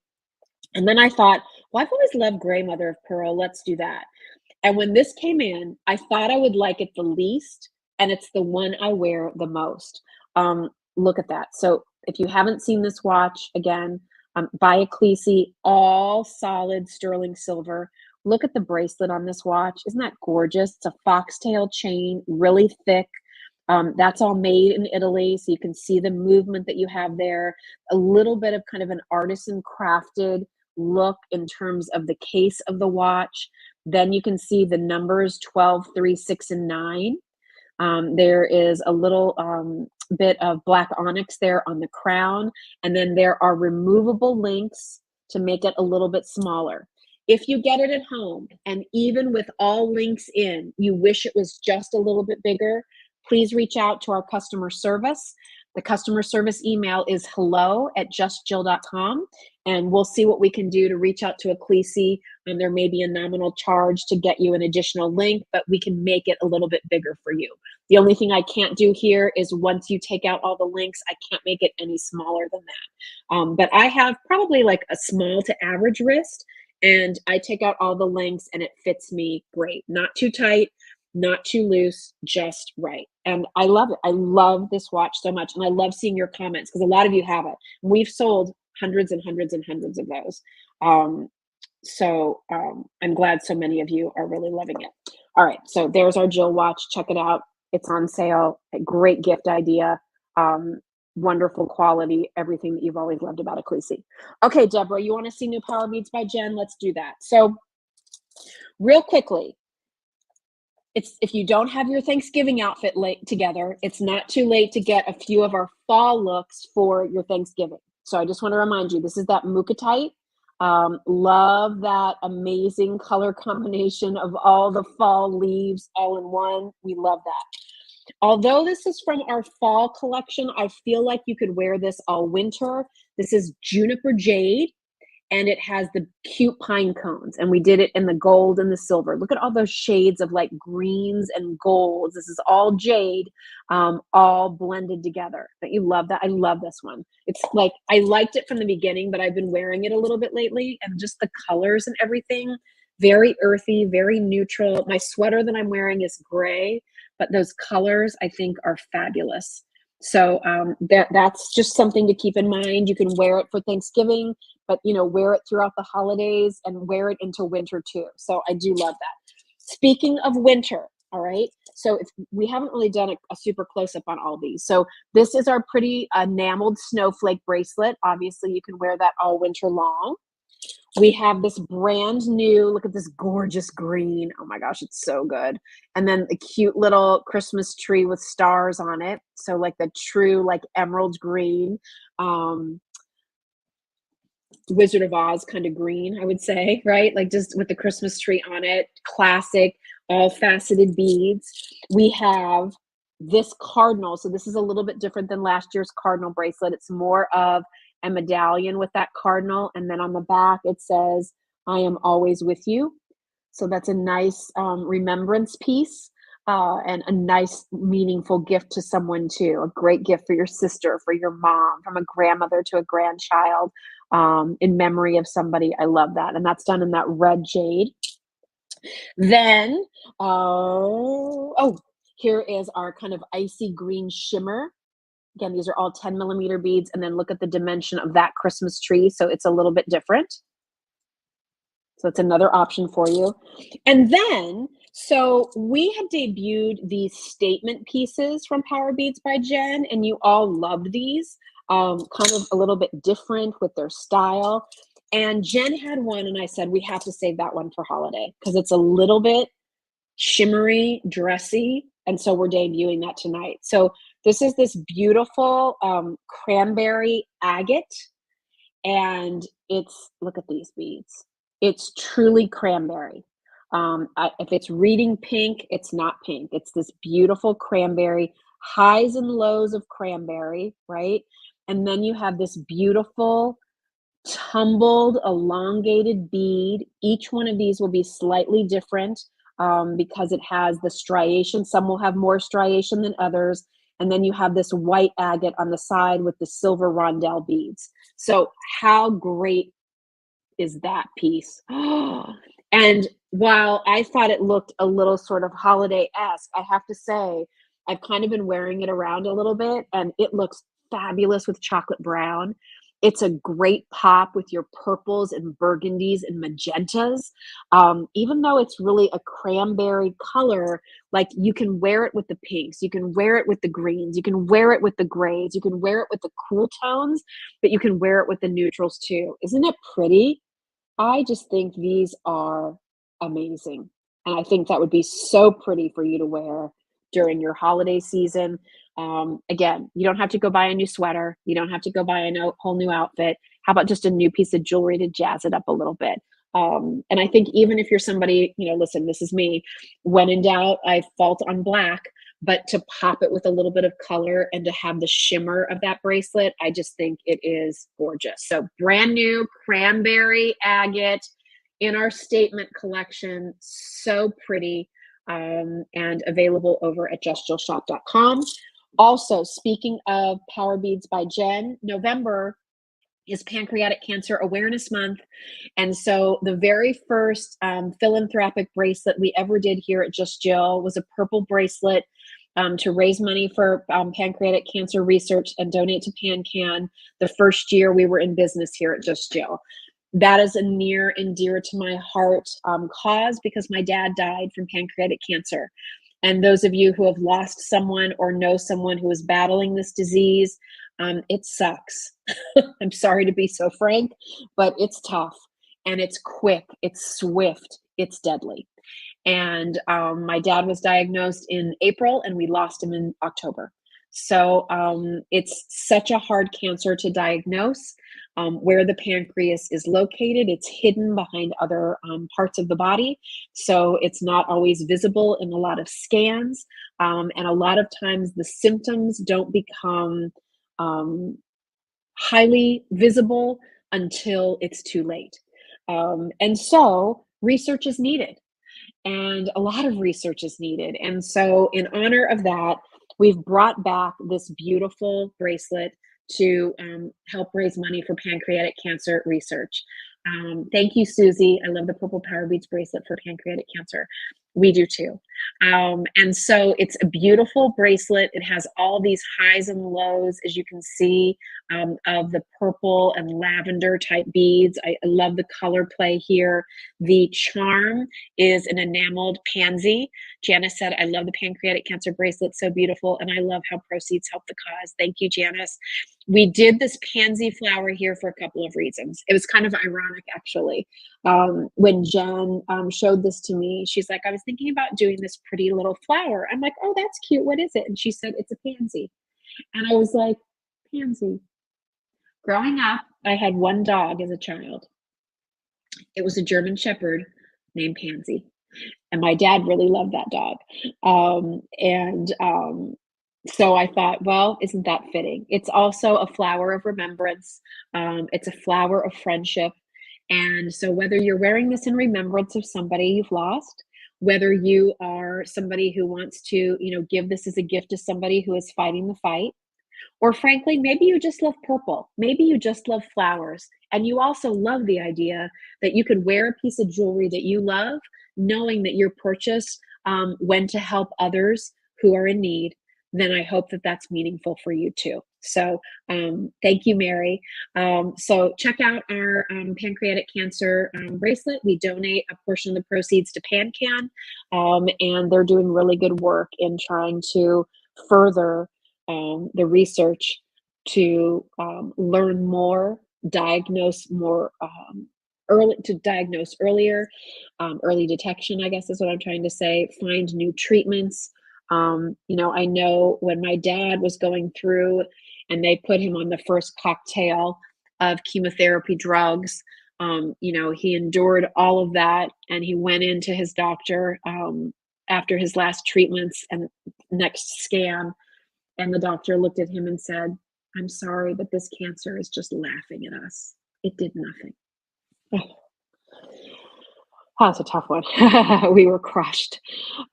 And then I thought, well, I've always loved gray mother of pearl. Let's do that. And when this came in, I thought I would like it the least, and it's the one I wear the most. Look at that. So if you haven't seen this watch, again, by Ecclesi, all solid sterling silver. Look at the bracelet on this watch. Isn't that gorgeous? It's a foxtail chain, really thick. That's all made in Italy, so you can see the movement that you have there. A little bit of kind of an artisan crafted look in terms of the case of the watch. Then you can see the numbers 12, 3, 6, and 9. There is a little bit of black onyx there on the crown, and then there are removable links to make it a little bit smaller. If you get it at home, and even with all links in, you wish it was just a little bit bigger, please reach out to our customer service. The customer service email is hello@justjill.com, and we'll see what we can do to reach out to Ecclesi. And there may be a nominal charge to get you an additional link, but we can make it a little bit bigger for you. The only thing I can't do here is once you take out all the links, I can't make it any smaller than that. But I have probably like a small to average wrist, and I take out all the links and it fits me great. Not too tight, not too loose, just right. And I love it. I love this watch so much. And I love seeing your comments because a lot of you have it. We've sold hundreds and hundreds and hundreds of those. I'm glad so many of you are really loving it. All right. So there's our Jill watch. Check it out. It's on sale. A great gift idea. Wonderful quality. Everything that you've always loved about Ecclesi. Okay, Deborah, you want to see new Power Beads by Jen? Let's do that. So real quickly, if you don't have your Thanksgiving outfit together, it's not too late to get a few of our fall looks for your Thanksgiving. So I just want to remind you, this is that Mookatyte. Love that amazing color combination of all the fall leaves all in one. We love that. Although this is from our fall collection, I feel like you could wear this all winter. This is Juniper Jade, and it has the cute pine cones, and we did it in the gold and the silver. Look at all those shades of like greens and golds. This is all jade, all blended together. Don't you love that? I love this one. It's like, I liked it from the beginning, but I've been wearing it a little bit lately, and just the colors and everything, very earthy, very neutral. My sweater that I'm wearing is gray, but those colors I think are fabulous. So that's just something to keep in mind. You can wear it for Thanksgiving, but wear it throughout the holidays and wear it into winter too. So I do love that. Speaking of winter, all right. So if we haven't really done a super close up on all these. So this is our pretty enameled snowflake bracelet. Obviously you can wear that all winter long. We have this brand new, look at this gorgeous green. Oh my gosh, it's so good. And then the cute little Christmas tree with stars on it. So like the true like emerald green, Wizard of Oz kind of green, I would say, right? Like just with the Christmas tree on it, classic, all faceted beads. We have this cardinal. So this is a little bit different than last year's cardinal bracelet. It's more of a medallion with that cardinal, and then on the back it says, "I am always with you." So that's a nice remembrance piece, and a nice meaningful gift to someone too. A great gift for your sister, for your mom, from a grandmother to a grandchild, in memory of somebody. I love that. And that's done in that red jade. Then here is our kind of icy green shimmer. Again, these are all 10 millimeter beads, and then look at the dimension of that Christmas tree. So it's a little bit different. So it's another option for you. And then, so we had debuted these statement pieces from Power Beads by Jen, and you all loved these, kind of a little bit different with their style. And Jen had one, and I said, we have to save that one for holiday because it's a little bit shimmery, dressy. And so we're debuting that tonight. So this is this beautiful cranberry agate, and look at these beads. It's truly cranberry. If it's reading pink, it's not pink. It's this beautiful cranberry, highs and lows of cranberry, right? and then you have this beautiful tumbled, elongated bead. Each one of these will be slightly different because it has the striation. Some will have more striation than others. And then you have this white agate on the side with the silver rondelle beads. So how great is that piece? And while I thought it looked a little sort of holiday-esque, I have to say, I've kind of been wearing it around a little bit, and it looks fabulous with chocolate brown. It's a great pop with your purples and burgundies and magentas. Even though it's really a cranberry color, like you can wear it with the pinks, you can wear it with the greens, you can wear it with the grays, you can wear it with the cool tones, but you can wear it with the neutrals too. Isn't it pretty? I just think these are amazing, and I think that would be so pretty for you to wear during your holiday season. Again, you don't have to go buy a new sweater. You don't have to go buy a whole new outfit. How about just a new piece of jewelry to jazz it up a little bit? And I think even if you're somebody, listen, this is me. When in doubt, I fault on black, but to pop it with a little bit of color and to have the shimmer of that bracelet, I just think it is gorgeous. So brand new cranberry agate in our statement collection. So pretty, and available over at justjillshop.com. Also, speaking of Power Beads by Jen, November is Pancreatic Cancer Awareness Month. And so the very first philanthropic bracelet we ever did here at Just Jill was a purple bracelet to raise money for pancreatic cancer research and donate to PanCan the first year we were in business here at Just Jill. That is a near and dear to my heart cause because my dad died from pancreatic cancer. And those of you who have lost someone or know someone who is battling this disease, it sucks. I'm sorry to be so frank, but it's tough and it's quick, it's swift, it's deadly. And my dad was diagnosed in April and we lost him in October. So it's such a hard cancer to diagnose. Where the pancreas is located, it's hidden behind other parts of the body. So it's not always visible in a lot of scans. And a lot of times the symptoms don't become highly visible until it's too late. And so research is needed. And a lot of research is needed. And so in honor of that, we've brought back this beautiful bracelet to help raise money for pancreatic cancer research. Thank you, Susie. I love the Purple Power Beads bracelet for pancreatic cancer. We do too. And so it's a beautiful bracelet. It has all these highs and lows, as you can see, of the purple and lavender type beads. I love the color play here. The charm is an enameled pansy. Janice said, I love the pancreatic cancer bracelet, so beautiful, and I love how proceeds help the cause. Thank you, Janice. We did this pansy flower here for a couple of reasons. It was kind of ironic, actually. When Jen showed this to me, she's like, I was thinking about doing this pretty little flower. I'm like, oh, that's cute. What is it? And she said, it's a pansy. And I was like, pansy. Growing up, I had one dog as a child. It was a German Shepherd named Pansy. And my dad really loved that dog. So I thought, well, isn't that fitting? It's also a flower of remembrance. It's a flower of friendship. And so whether you're wearing this in remembrance of somebody you've lost, whether you are somebody who wants to, give this as a gift to somebody who is fighting the fight, or frankly, maybe you just love purple. Maybe you just love flowers. And you also love the idea that you could wear a piece of jewelry that you love, knowing that your purchase went to help others who are in need. Then I hope that that's meaningful for you too. So thank you, Mary. So check out our pancreatic cancer bracelet. We donate a portion of the proceeds to PanCan, and they're doing really good work in trying to further the research to learn more, diagnose more early, to diagnose earlier, early detection, I guess is what I'm trying to say, find new treatments. I know when my dad was going through and they put him on the first cocktail of chemotherapy drugs, he endured all of that and he went into his doctor after his last treatments and next scan. And the doctor looked at him and said, I'm sorry, but this cancer is just laughing at us. It did nothing. Oh, that's a tough one. We were crushed.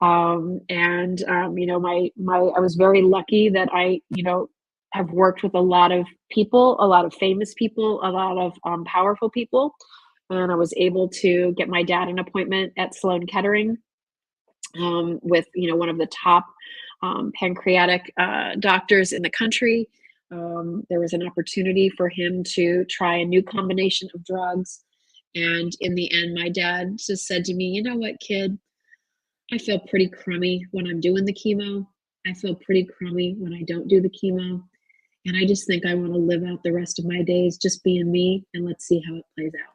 You know, I was very lucky that I, you know, have worked with a lot of people, a lot of famous people, a lot of powerful people. And I was able to get my dad an appointment at Sloan Kettering with, you know, one of the top pancreatic doctors in the country. There was an opportunity for him to try a new combination of drugs. And in the end, my dad just said to me, you know what, kid, I feel pretty crummy when I'm doing the chemo. I feel pretty crummy when I don't do the chemo. And I just think I want to live out the rest of my days just being me, and let's see how it plays out.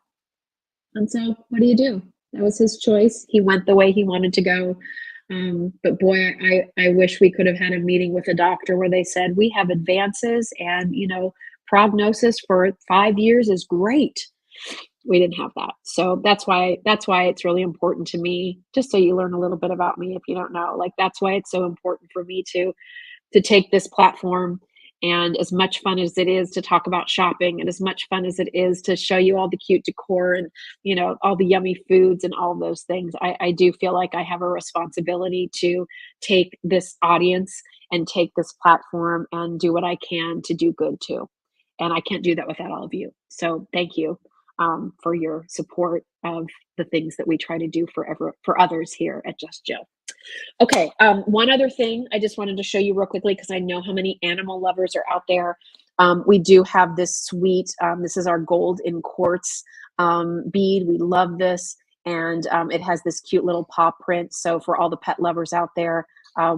And so, what do you do? That was his choice. He went the way he wanted to go. But boy, I wish we could have had a meeting with a doctor where they said, we have advances and, you know, prognosis for 5 years is great. We didn't have that. So that's why it's really important to me, just so you learn a little bit about me if you don't know. Like that's why it's so important for me to take this platform, and as much fun as it is to talk about shopping, and as much fun as it is to show you all the cute decor and, you know, all the yummy foods and all those things, I do feel like I have a responsibility to take this audience and take this platform and do what I can to do good too. And I can't do that without all of you. So thank you for your support of the things that we try to do for others here at Just Jill. Okay, one other thing I just wanted to show you real quickly, because I know how many animal lovers are out there. We do have this sweet, this is our gold in quartz bead. We love this, and it has this cute little paw print. So for all the pet lovers out there,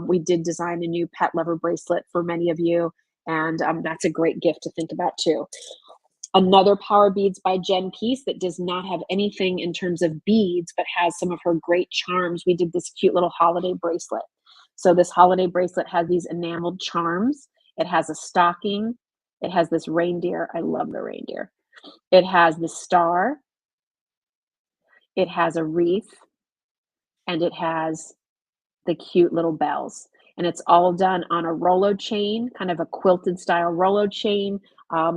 we did design a new pet lover bracelet for many of you, and that's a great gift to think about too. Another Power Beads by Jen piece that does not have anything in terms of beads, but has some of her great charms. We did this cute little holiday bracelet. So this holiday bracelet has these enameled charms. It has a stocking. It has this reindeer. I love the reindeer. It has the star. It has a wreath. And it has the cute little bells. And it's all done on a Rolo chain, kind of a quilted style Rolo chain,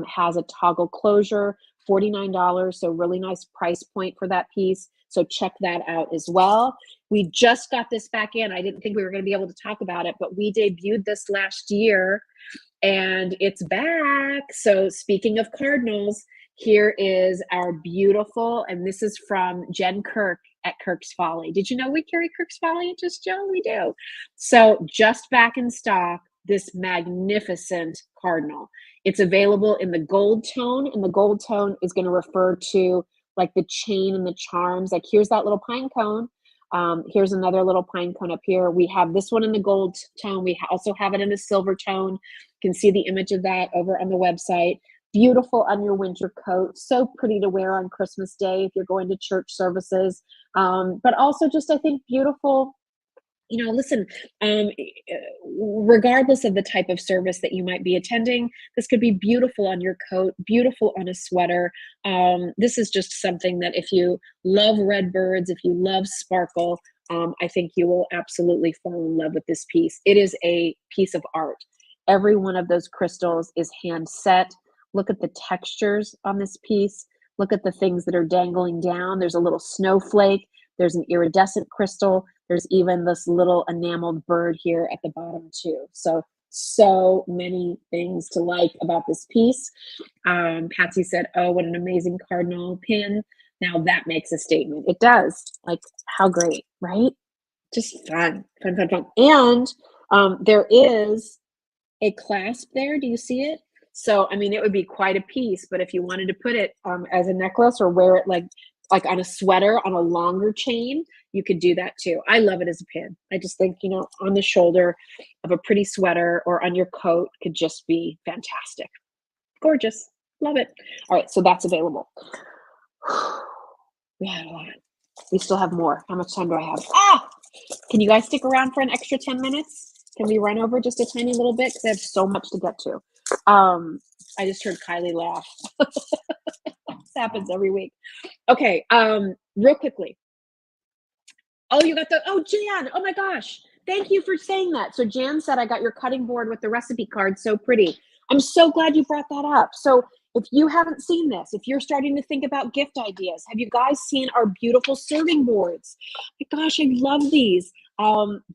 has a toggle closure, $49. So really nice price point for that piece. So check that out as well. We just got this back in. I didn't think we were going to be able to talk about it, but we debuted this last year and it's back. So speaking of cardinals, here is our beautiful, and this is from Jen Kirk at Kirk's Folly. Did you know we carry Kirk's Folly at Just Jill? We do. So just back in stock, this magnificent cardinal. It's available in the gold tone, and the gold tone is going to refer to like the chain and the charms. Like here's that little pine cone. Here's another little pine cone up here. We have this one in the gold tone. We also have it in a silver tone. You can see the image of that over on the website. Beautiful on your winter coat. So pretty to wear on Christmas Day if you're going to church services. But also just, I think, beautiful. You know, listen, regardless of the type of service that you might be attending, this could be beautiful on your coat, beautiful on a sweater. This is just something that if you love red birds, if you love sparkle, I think you will absolutely fall in love with this piece. It is a piece of art. Every one of those crystals is hand set. Look at the textures on this piece. Look at the things that are dangling down. There's a little snowflake. There's an iridescent crystal. There's even this little enameled bird here at the bottom too. So many things to like about this piece. Patsy said, oh, what an amazing cardinal pin. Now that makes a statement. It does. Like, how great, right? Just fun. And there is a clasp there. Do you see it? So, I mean, it would be quite a piece, but if you wanted to put it as a necklace or wear it like on a sweater on a longer chain, you could do that too. I love it as a pin. I just think, you know, on the shoulder of a pretty sweater or on your coat could just be fantastic. Gorgeous. Love it. All right, so that's available. We had a lot. We still have more. How much time do I have? Can you guys stick around for an extra 10 minutes? Can we run over just a tiny little bit? Because I have so much to get to. I just heard Kylie laugh. This happens every week. Okay, real quickly. Oh, you got Jan, oh my gosh. Thank you for saying that. So Jan said, I got your cutting board with the recipe card. So pretty. I'm so glad you brought that up. So, if you haven't seen this, if you're starting to think about gift ideas, have you guys seen our beautiful serving boards? My gosh, I love these.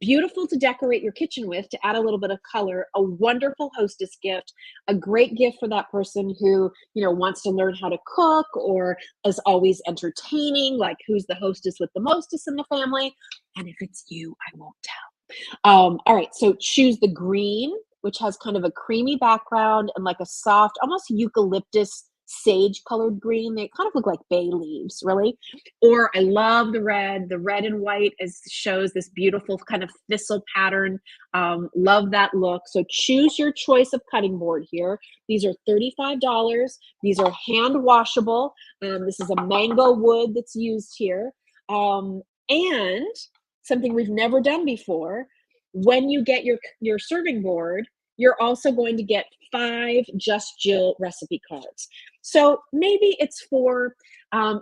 Beautiful to decorate your kitchen with to add a little bit of color, a wonderful hostess gift, a great gift for that person who, wants to learn how to cook or is always entertaining, like who's the hostess with the mostest in the family. And if it's you, I won't tell. All right, so choose the green, which has kind of a creamy background and like a soft, almost eucalyptus sage colored green. They kind of look like bay leaves, really. Or I love the red. The red and white shows this beautiful kind of thistle pattern. Love that look. So choose your choice of cutting board here. These are $35. These are hand washable. This is a mango wood that's used here. And something we've never done before, when you get your serving board, you're also going to get 5 Just Jill recipe cards. So maybe it's for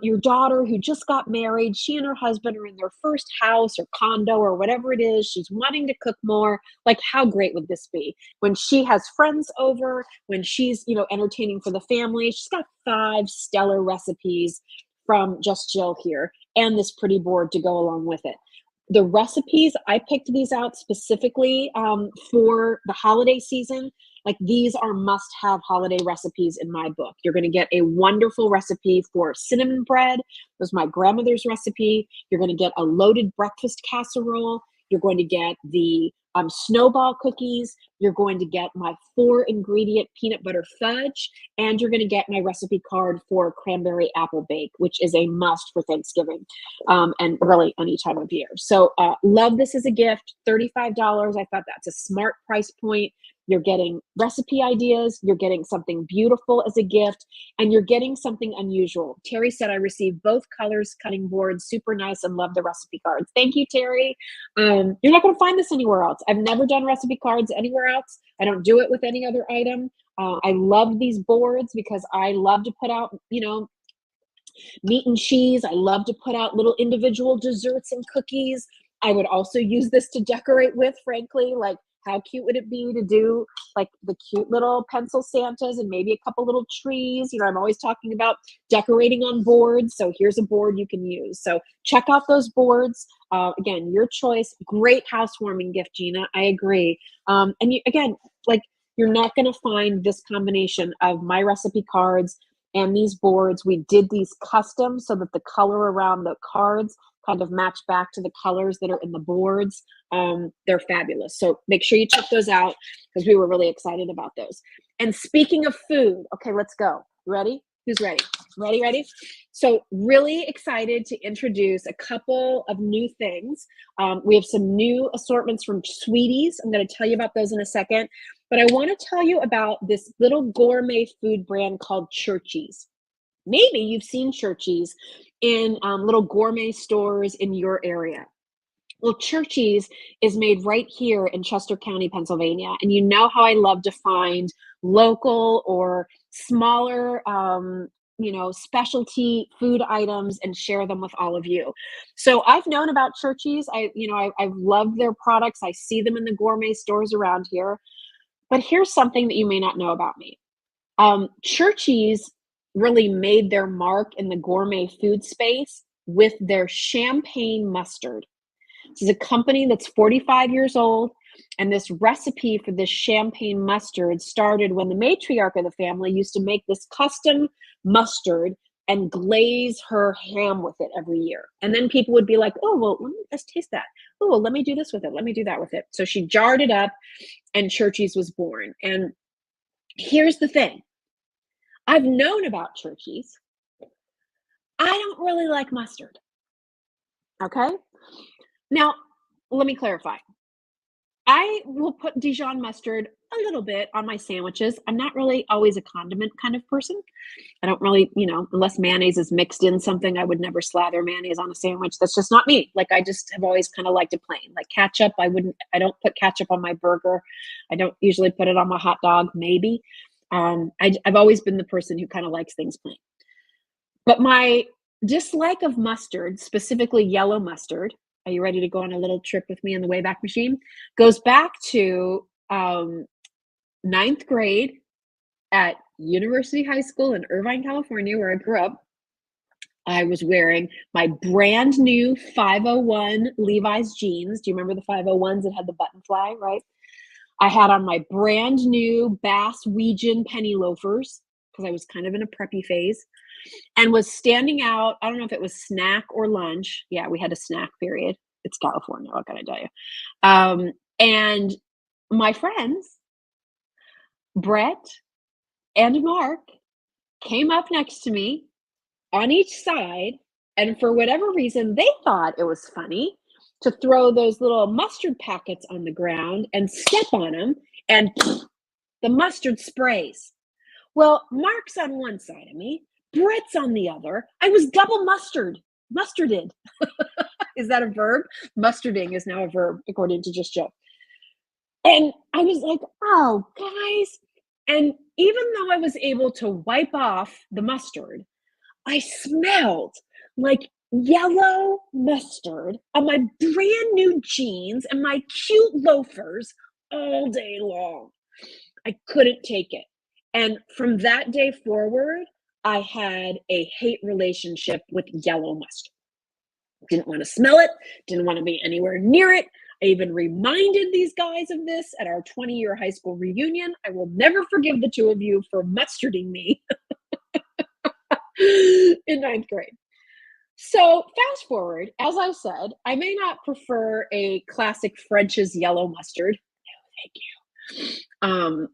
your daughter who just got married. She and her husband are in their first house or condo or whatever it is. She's wanting to cook more. Like, how great would this be? When she has friends over, when she's, entertaining for the family, she's got 5 stellar recipes from Just Jill here and this pretty board to go along with it. The recipes, I picked these out specifically for the holiday season. Like, these are must-have holiday recipes in my book. You're going to get a wonderful recipe for cinnamon bread. It was my grandmother's recipe. You're going to get a loaded breakfast casserole. You're going to get the snowball cookies. You're going to get my 4-ingredient peanut butter fudge. And you're going to get my recipe card for cranberry apple bake, which is a must for Thanksgiving and really any time of year. So love this as a gift, $35. I thought that's a smart price point. You're getting recipe ideas, you're getting something beautiful as a gift, and you're getting something unusual. Terry said I received both colors cutting boards, super nice, and love the recipe cards. Thank you, Terry. You're not going to find this anywhere else. I've never done recipe cards anywhere else. I don't do it with any other item. I love these boards because I love to put out, meat and cheese. I love to put out little individual desserts and cookies. I would also use this to decorate with, frankly. Like, how cute would it be to do like the cute little pencil Santas and maybe a couple little trees? I'm always talking about decorating on boards. So here's a board you can use. So check out those boards. Again, your choice. Great housewarming gift, Gina. I agree. And again, like, you're not going to find this combination of my recipe cards and these boards. We did these custom so that the color around the cards kind of match back to the colors that are in the boards. They're fabulous. So make sure you check those out because we were really excited about those. And speaking of food, okay, let's go. Ready? Who's ready? Ready? So really excited to introduce a couple of new things. We have some new assortments from Sweeties. I'm going to tell you about those in a second. But I want to tell you about this little gourmet food brand called Churchies. Maybe you've seen Churchies in little gourmet stores in your area. Well, Churchies is made right here in Chester County, Pennsylvania. And you know how I love to find local or smaller, specialty food items and share them with all of you. So I've known about Churchies. I've loved their products. I see them in the gourmet stores around here. But here's something that you may not know about me. Churchies really made their mark in the gourmet food space with their champagne mustard. This is a company that's 45 years old, and this recipe for this champagne mustard started when the matriarch of the family used to make this custom mustard and glaze her ham with it every year. And then people would be like, oh, well, let's taste that. Oh, well, let me do this with it. Let me do that with it. So she jarred it up and Churchies was born. And here's the thing. I've known about Churchies. I don't really like mustard. Okay? Now, let me clarify. I will put Dijon mustard a little bit on my sandwiches. I'm not really always a condiment kind of person. I don't really, unless mayonnaise is mixed in something, I would never slather mayonnaise on a sandwich. That's just not me. Like, I just have always kind of liked it plain. Like ketchup, I don't put ketchup on my burger. I don't usually put it on my hot dog, maybe. I've always been the person who kind of likes things plain. But my dislike of mustard, specifically yellow mustard, are you ready to go on a little trip with me in the Wayback Machine? Goes back to ninth grade at University High School in Irvine, California, where I grew up, I was wearing my brand new 501 Levi's jeans. Do you remember the 501s that had the button fly, right? I had on my brand new Bass Weejan penny loafers because I was kind of in a preppy phase and was standing out. I don't know if it was snack or lunch. Yeah, we had a snack period. It's California, what can I tell you? And my friends, Brett and Mark, came up next to me on each side, and for whatever reason, they thought it was funny to throw those little mustard packets on the ground and step on them, and the mustard sprays. Well, Mark's on one side of me, Brett's on the other. I was double mustarded. Is that a verb? Mustarding is now a verb, according to Just Joe. And I was like, oh, guys. And even though I was able to wipe off the mustard, I smelled like yellow mustard on my brand new jeans and my cute loafers all day long. I couldn't take it. And from that day forward, I had a hate relationship with yellow mustard. Didn't want to smell it, didn't want to be anywhere near it. I even reminded these guys of this at our 20-year high school reunion. I will never forgive the two of you for mustarding me in ninth grade. So fast forward, as I said, I may not prefer a classic French's yellow mustard. No, thank you.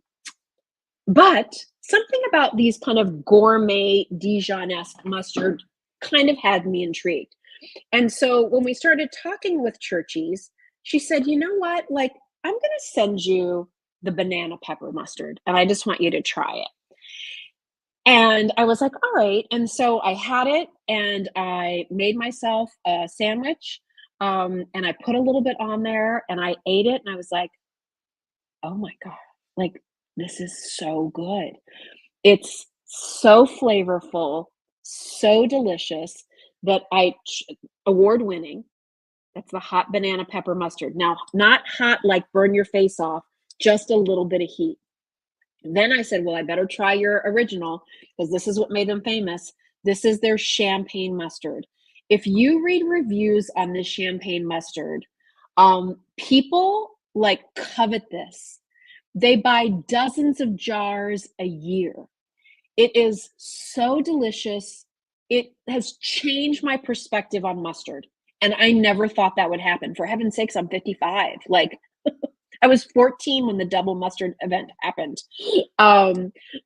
But something about these kind of gourmet Dijon-esque mustard kind of had me intrigued. And so when we started talking with Churchies, she said, you know what, like, I'm going to send you the banana pepper mustard, and I just want you to try it. And I was like, all right. And so I had it, and I made myself a sandwich, and I put a little bit on there, and I ate it, and I was like, oh my God, like, this is so good. It's so flavorful, so delicious that award-winning. That's the hot banana pepper mustard. Now, not hot like burn your face off, just a little bit of heat. Then I said, well, I better try your original because this is what made them famous. This is their champagne mustard. If you read reviews on this champagne mustard, people like covet this. They buy dozens of jars a year. It is so delicious. It has changed my perspective on mustard. And I never thought that would happen. For heaven's sakes, I'm 55. Like, I was 14 when the double mustard event happened.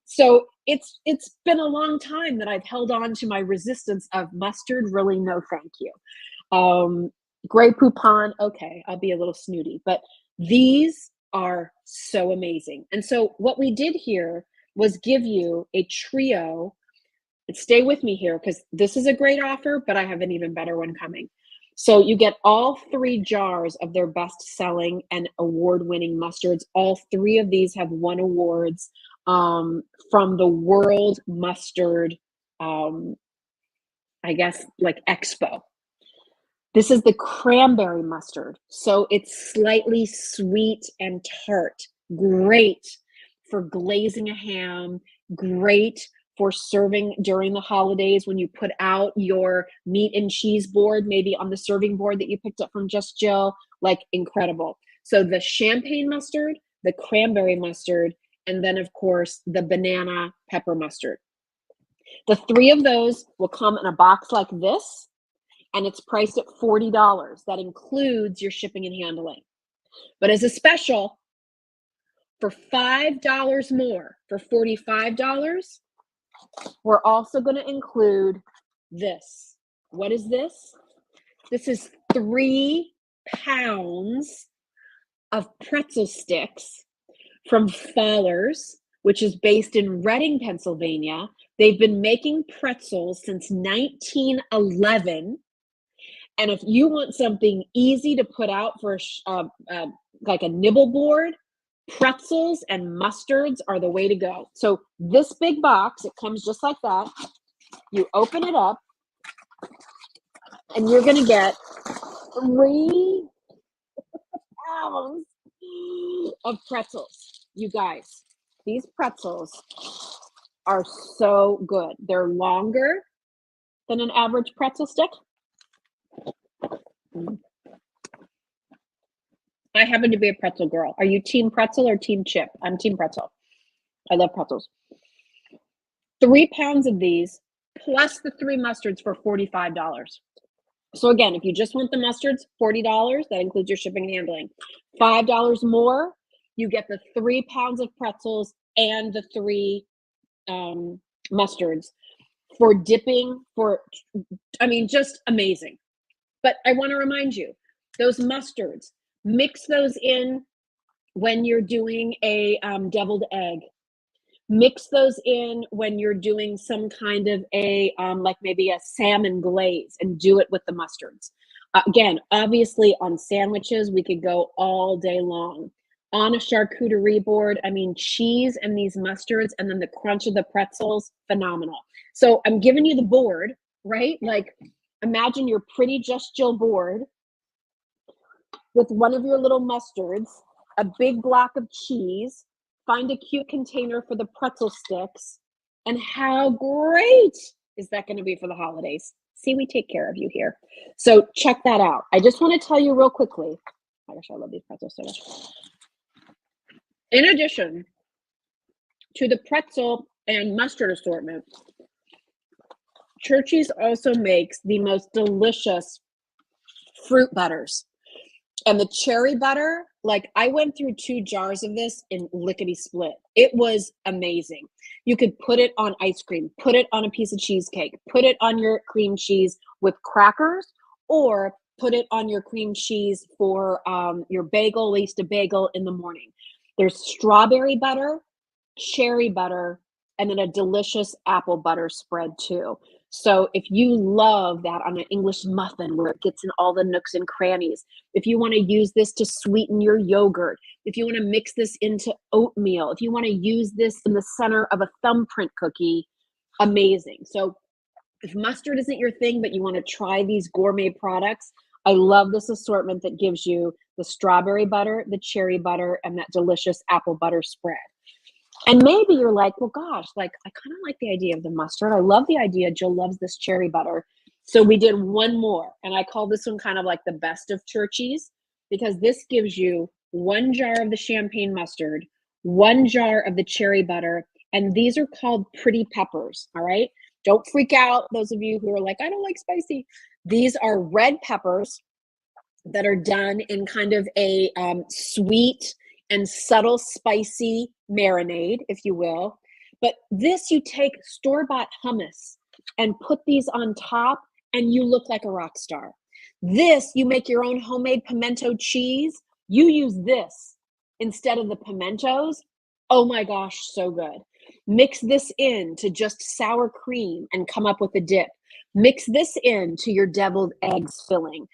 So it's been a long time that I've held on to my resistance of mustard. Really, no, thank you. Grey Poupon, okay, I'll be a little snooty, but these are so amazing. And so what we did here was give you a trio. And stay with me here because this is a great offer, but I have an even better one coming. So you get all 3 jars of their best-selling and award-winning mustards. All 3 of these have won awards from the World Mustard, I guess, like Expo. This is the cranberry mustard. So it's slightly sweet and tart. Great for glazing a ham. Great for serving during the holidays when you put out your meat and cheese board, maybe on the serving board that you picked up from Just Jill, like incredible. So the champagne mustard, the cranberry mustard, and then of course the banana pepper mustard. The 3 of those will come in a box like this, and it's priced at $40. That includes your shipping and handling. But as a special, for $5 more, for $45, we're also going to include this. What is this? This is 3 pounds of pretzel sticks from Fallers, which is based in Reading, Pennsylvania. They've been making pretzels since 1911. And if you want something easy to put out for like a nibble board, pretzels and mustards are the way to go. So this big box, it comes just like that. You open it up, and you're going to get 3 pounds of pretzels, you guys. these pretzels are so good. They're longer than an average pretzel stick. Mm. I happen to be a pretzel girl. Are you team pretzel or team chip? I'm team pretzel. I love pretzels. 3 pounds of these plus the 3 mustards for $45. So again, if you just want the mustards, $40. That includes your shipping and handling. $5 more, you get the 3 pounds of pretzels and the 3 mustards for dipping, just amazing. But I want to remind you, those mustards, mix those in when you're doing a deviled egg. Mix those in when you're doing some kind of a, like maybe a salmon glaze, and do it with the mustards. Again, obviously on sandwiches, we could go all day long. On a charcuterie board, cheese and these mustards and then the crunch of the pretzels, phenomenal. So I'm giving you the board, right? Like imagine your pretty Just Jill board with one of your little mustards, a big block of cheese, find a cute container for the pretzel sticks, and how great is that going to be for the holidays? See, we take care of you here. So check that out. I just want to tell you real quickly. Oh my gosh, I love these pretzels so much. In addition to the pretzel and mustard assortment, Churchy's also makes the most delicious fruit butters. And the cherry butter, like I went through 2 jars of this in lickety split. It was amazing. You could put it on ice cream, put it on a piece of cheesecake, put it on your cream cheese with crackers, or put it on your cream cheese for your bagel, at least a bagel in the morning. There's strawberry butter, cherry butter, and then a delicious apple butter spread too. So if you love that on an English muffin where it gets in all the nooks and crannies, if you want to use this to sweeten your yogurt, if you want to mix this into oatmeal, if you want to use this in the center of a thumbprint cookie, amazing. So if mustard isn't your thing, but you want to try these gourmet products, I love this assortment that gives you the strawberry butter, the cherry butter, and that delicious apple butter spread. And maybe you're like, well, gosh, like I kind of like the idea of the mustard. I love the idea. Jill loves this cherry butter. So we did one more, and I call this one kind of like the best of Churchy's, because this gives you 1 jar of the champagne mustard, 1 jar of the cherry butter, and these are called pretty peppers. All right. Don't freak out, those of you who are like, I don't like spicy. These are red peppers that are done in kind of a sweet and subtle spicy marinade, if you will. But this, you take store-bought hummus and put these on top, and you look like a rock star. This, you make your own homemade pimento cheese. You use this instead of the pimentos. Oh my gosh, so good. Mix this in to just sour cream and come up with a dip. Mix this in to your deviled eggs filling.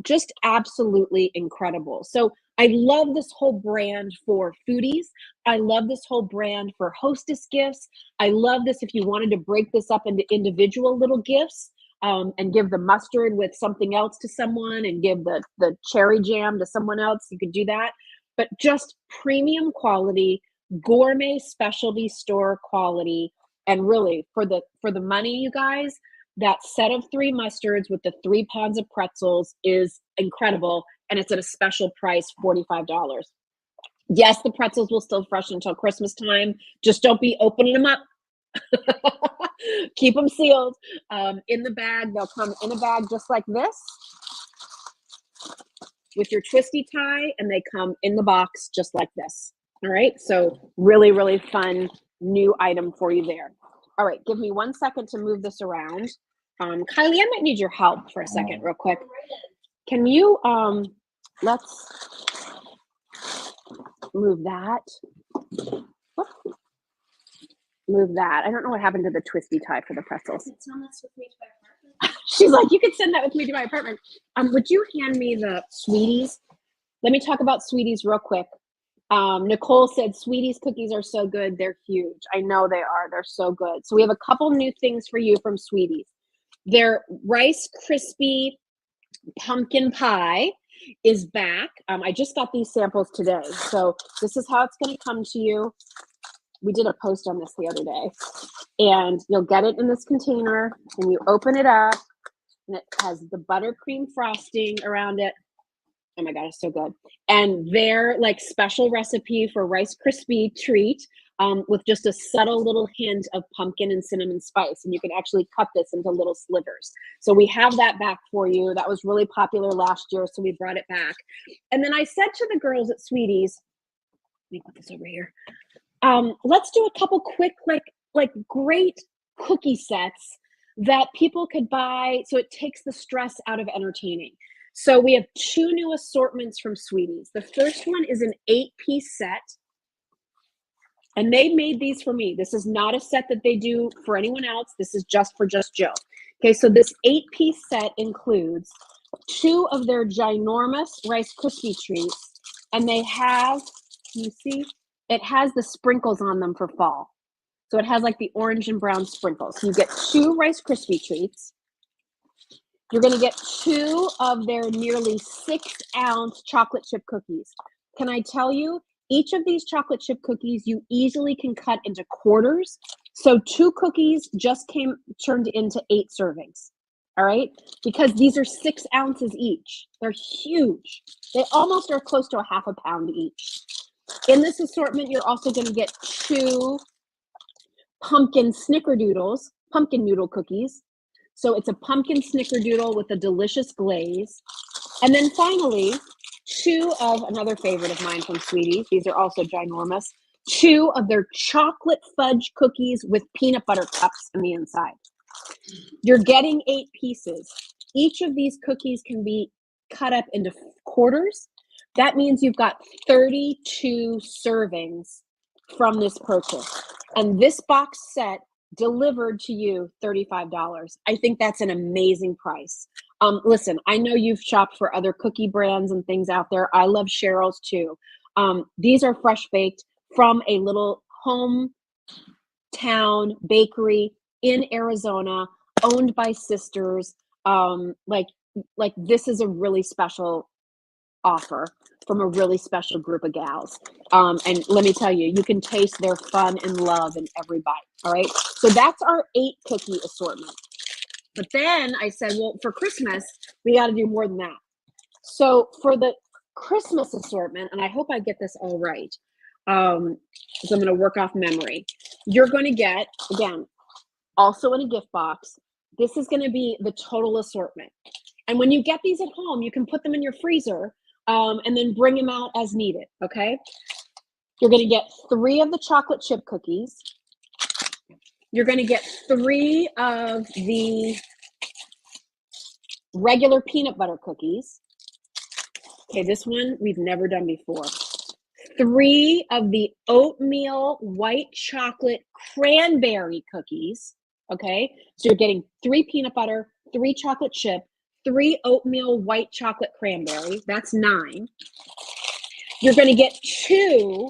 Just absolutely incredible. So I love this whole brand for foodies. I love this whole brand for hostess gifts. I love this if you wanted to break this up into individual little gifts, and give the mustard with something else to someone and give the cherry jam to someone else. You could do that. But just premium quality, gourmet specialty store quality. And really, for the money, you guys, that set of 3 mustards with the 3 pounds of pretzels is incredible. And it's at a special price, $45. Yes, the pretzels will still fresh until Christmas time. Just don't be opening them up. Keep them sealed in the bag. They'll come in a bag just like this with your twisty tie, and they come in the box just like this. All right, so really, really fun new item for you there. All right, give me 1 second to move this around. Kylie, I might need your help for a second real quick. Can you, let's move that. Whoop. Move that. I don't know what happened to the twisty tie for the pretzels. She's like, you could send that with me to my apartment. Would you hand me the sweeties? Let me talk about sweeties real quick. Nicole said, sweeties cookies are so good. They're huge. I know they are. They're so good. So we have a couple new things for you from Sweeties. Their Rice Krispie pumpkin pie is back. I just got these samples today. So this is how it's going to come to you. we did a post on this the other day, and you'll get it in this container and you open it up and it has the buttercream frosting around it. Oh my God, it's so good. And their like special recipe for Rice Krispie treat with just a subtle little hint of pumpkin and cinnamon spice. And you can actually cut this into little slivers. So we have that back for you. That was really popular last year, so we brought it back. And then I said to the girls at Sweeties, let me put this over here. Let's do a couple quick, like great cookie sets that people could buy so it takes the stress out of entertaining. So we have 2 new assortments from Sweeties. The first one is an 8-piece set, and they made these for me. This is not a set that they do for anyone else. This is just for Just Jill. Okay, so this 8-piece set includes 2 of their ginormous Rice Krispie treats, and they have, can you see? It has the sprinkles on them for fall. So it has like the orange and brown sprinkles. So you get 2 Rice Krispie treats. You're going to get 2 of their nearly 6-ounce chocolate chip cookies. Can I tell you, each of these chocolate chip cookies you easily can cut into quarters. So 2 cookies just turned into 8 servings. All right, because these are 6 ounces each. They're huge. They almost are close to a half a pound each. In this assortment, you're also going to get 2 pumpkin noodle cookies. So it's a pumpkin snickerdoodle with a delicious glaze. And then finally, 2 of another favorite of mine from Sweeties. These are also ginormous. 2 of their chocolate fudge cookies with peanut butter cups on the inside. You're getting 8 pieces. Each of these cookies can be cut up into quarters. That means you've got 32 servings from this purchase. And this box set delivered to you $35. I think that's an amazing price. Listen, I know you've shopped for other cookie brands and things out there. I love Cheryl's too. These are fresh baked from a little hometown bakery in Arizona, owned by sisters. Like this is a really special offer from a really special group of gals. And let me tell you, you can taste their fun and love in every bite. All right. So that's our 8 cookie assortment. But then I said, well, for Christmas, we got to do more than that. So for the Christmas assortment, and I hope I get this all right, because I'm going to work off memory. You're going to get, again, also in a gift box, this is going to be the total assortment. And when you get these at home, you can put them in your freezer and then bring them out as needed, okay? You're going to get 3 of the chocolate chip cookies. You're going to get 3 of the regular peanut butter cookies. Okay, this one we've never done before. 3 of the oatmeal white chocolate cranberry cookies, okay? So you're getting 3 peanut butter, 3 chocolate chip, 3 oatmeal white chocolate cranberry. That's 9. You're going to get 2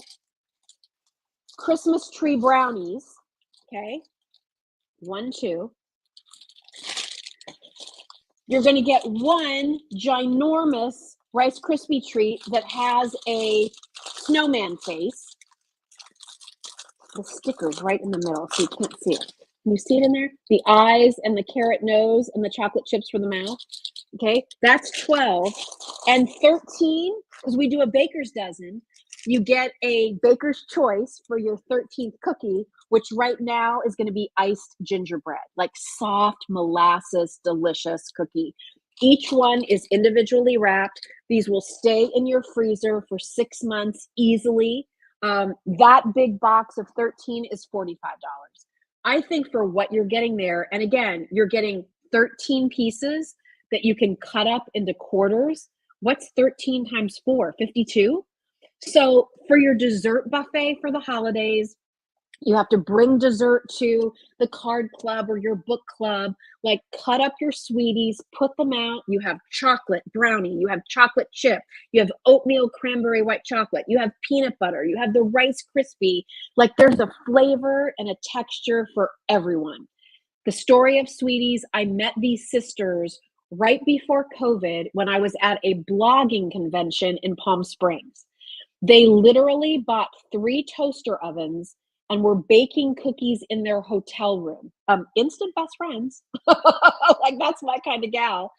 Christmas tree brownies, okay? 1, 2. You're going to get 1 ginormous Rice Krispie treat that has a snowman face. The sticker's right in the middle, so you can't see it. Can you see it in there? The eyes and the carrot nose and the chocolate chips for the mouth. Okay, that's 12. And 13, because we do a baker's dozen, you get a baker's choice for your 13th cookie, which right now is going to be iced gingerbread, like soft molasses, delicious cookie. Each one is individually wrapped. These will stay in your freezer for 6 months easily. That big box of 13 is $45. I think for what you're getting there, and again, you're getting 13 pieces that you can cut up into quarters. What's 13 times 4? 52? So for your dessert buffet for the holidays, you have to bring dessert to the card club or your book club, like cut up your Sweeties, put them out. You have chocolate brownie, you have chocolate chip, you have oatmeal cranberry white chocolate, you have peanut butter, you have the Rice Krispie. Like there's a flavor and a texture for everyone. The story of Sweeties, I met these sisters right before COVID when I was at a blogging convention in Palm Springs. They literally bought 3 toaster ovens and were baking cookies in their hotel room. Instant best friends. Like that's my kind of gal.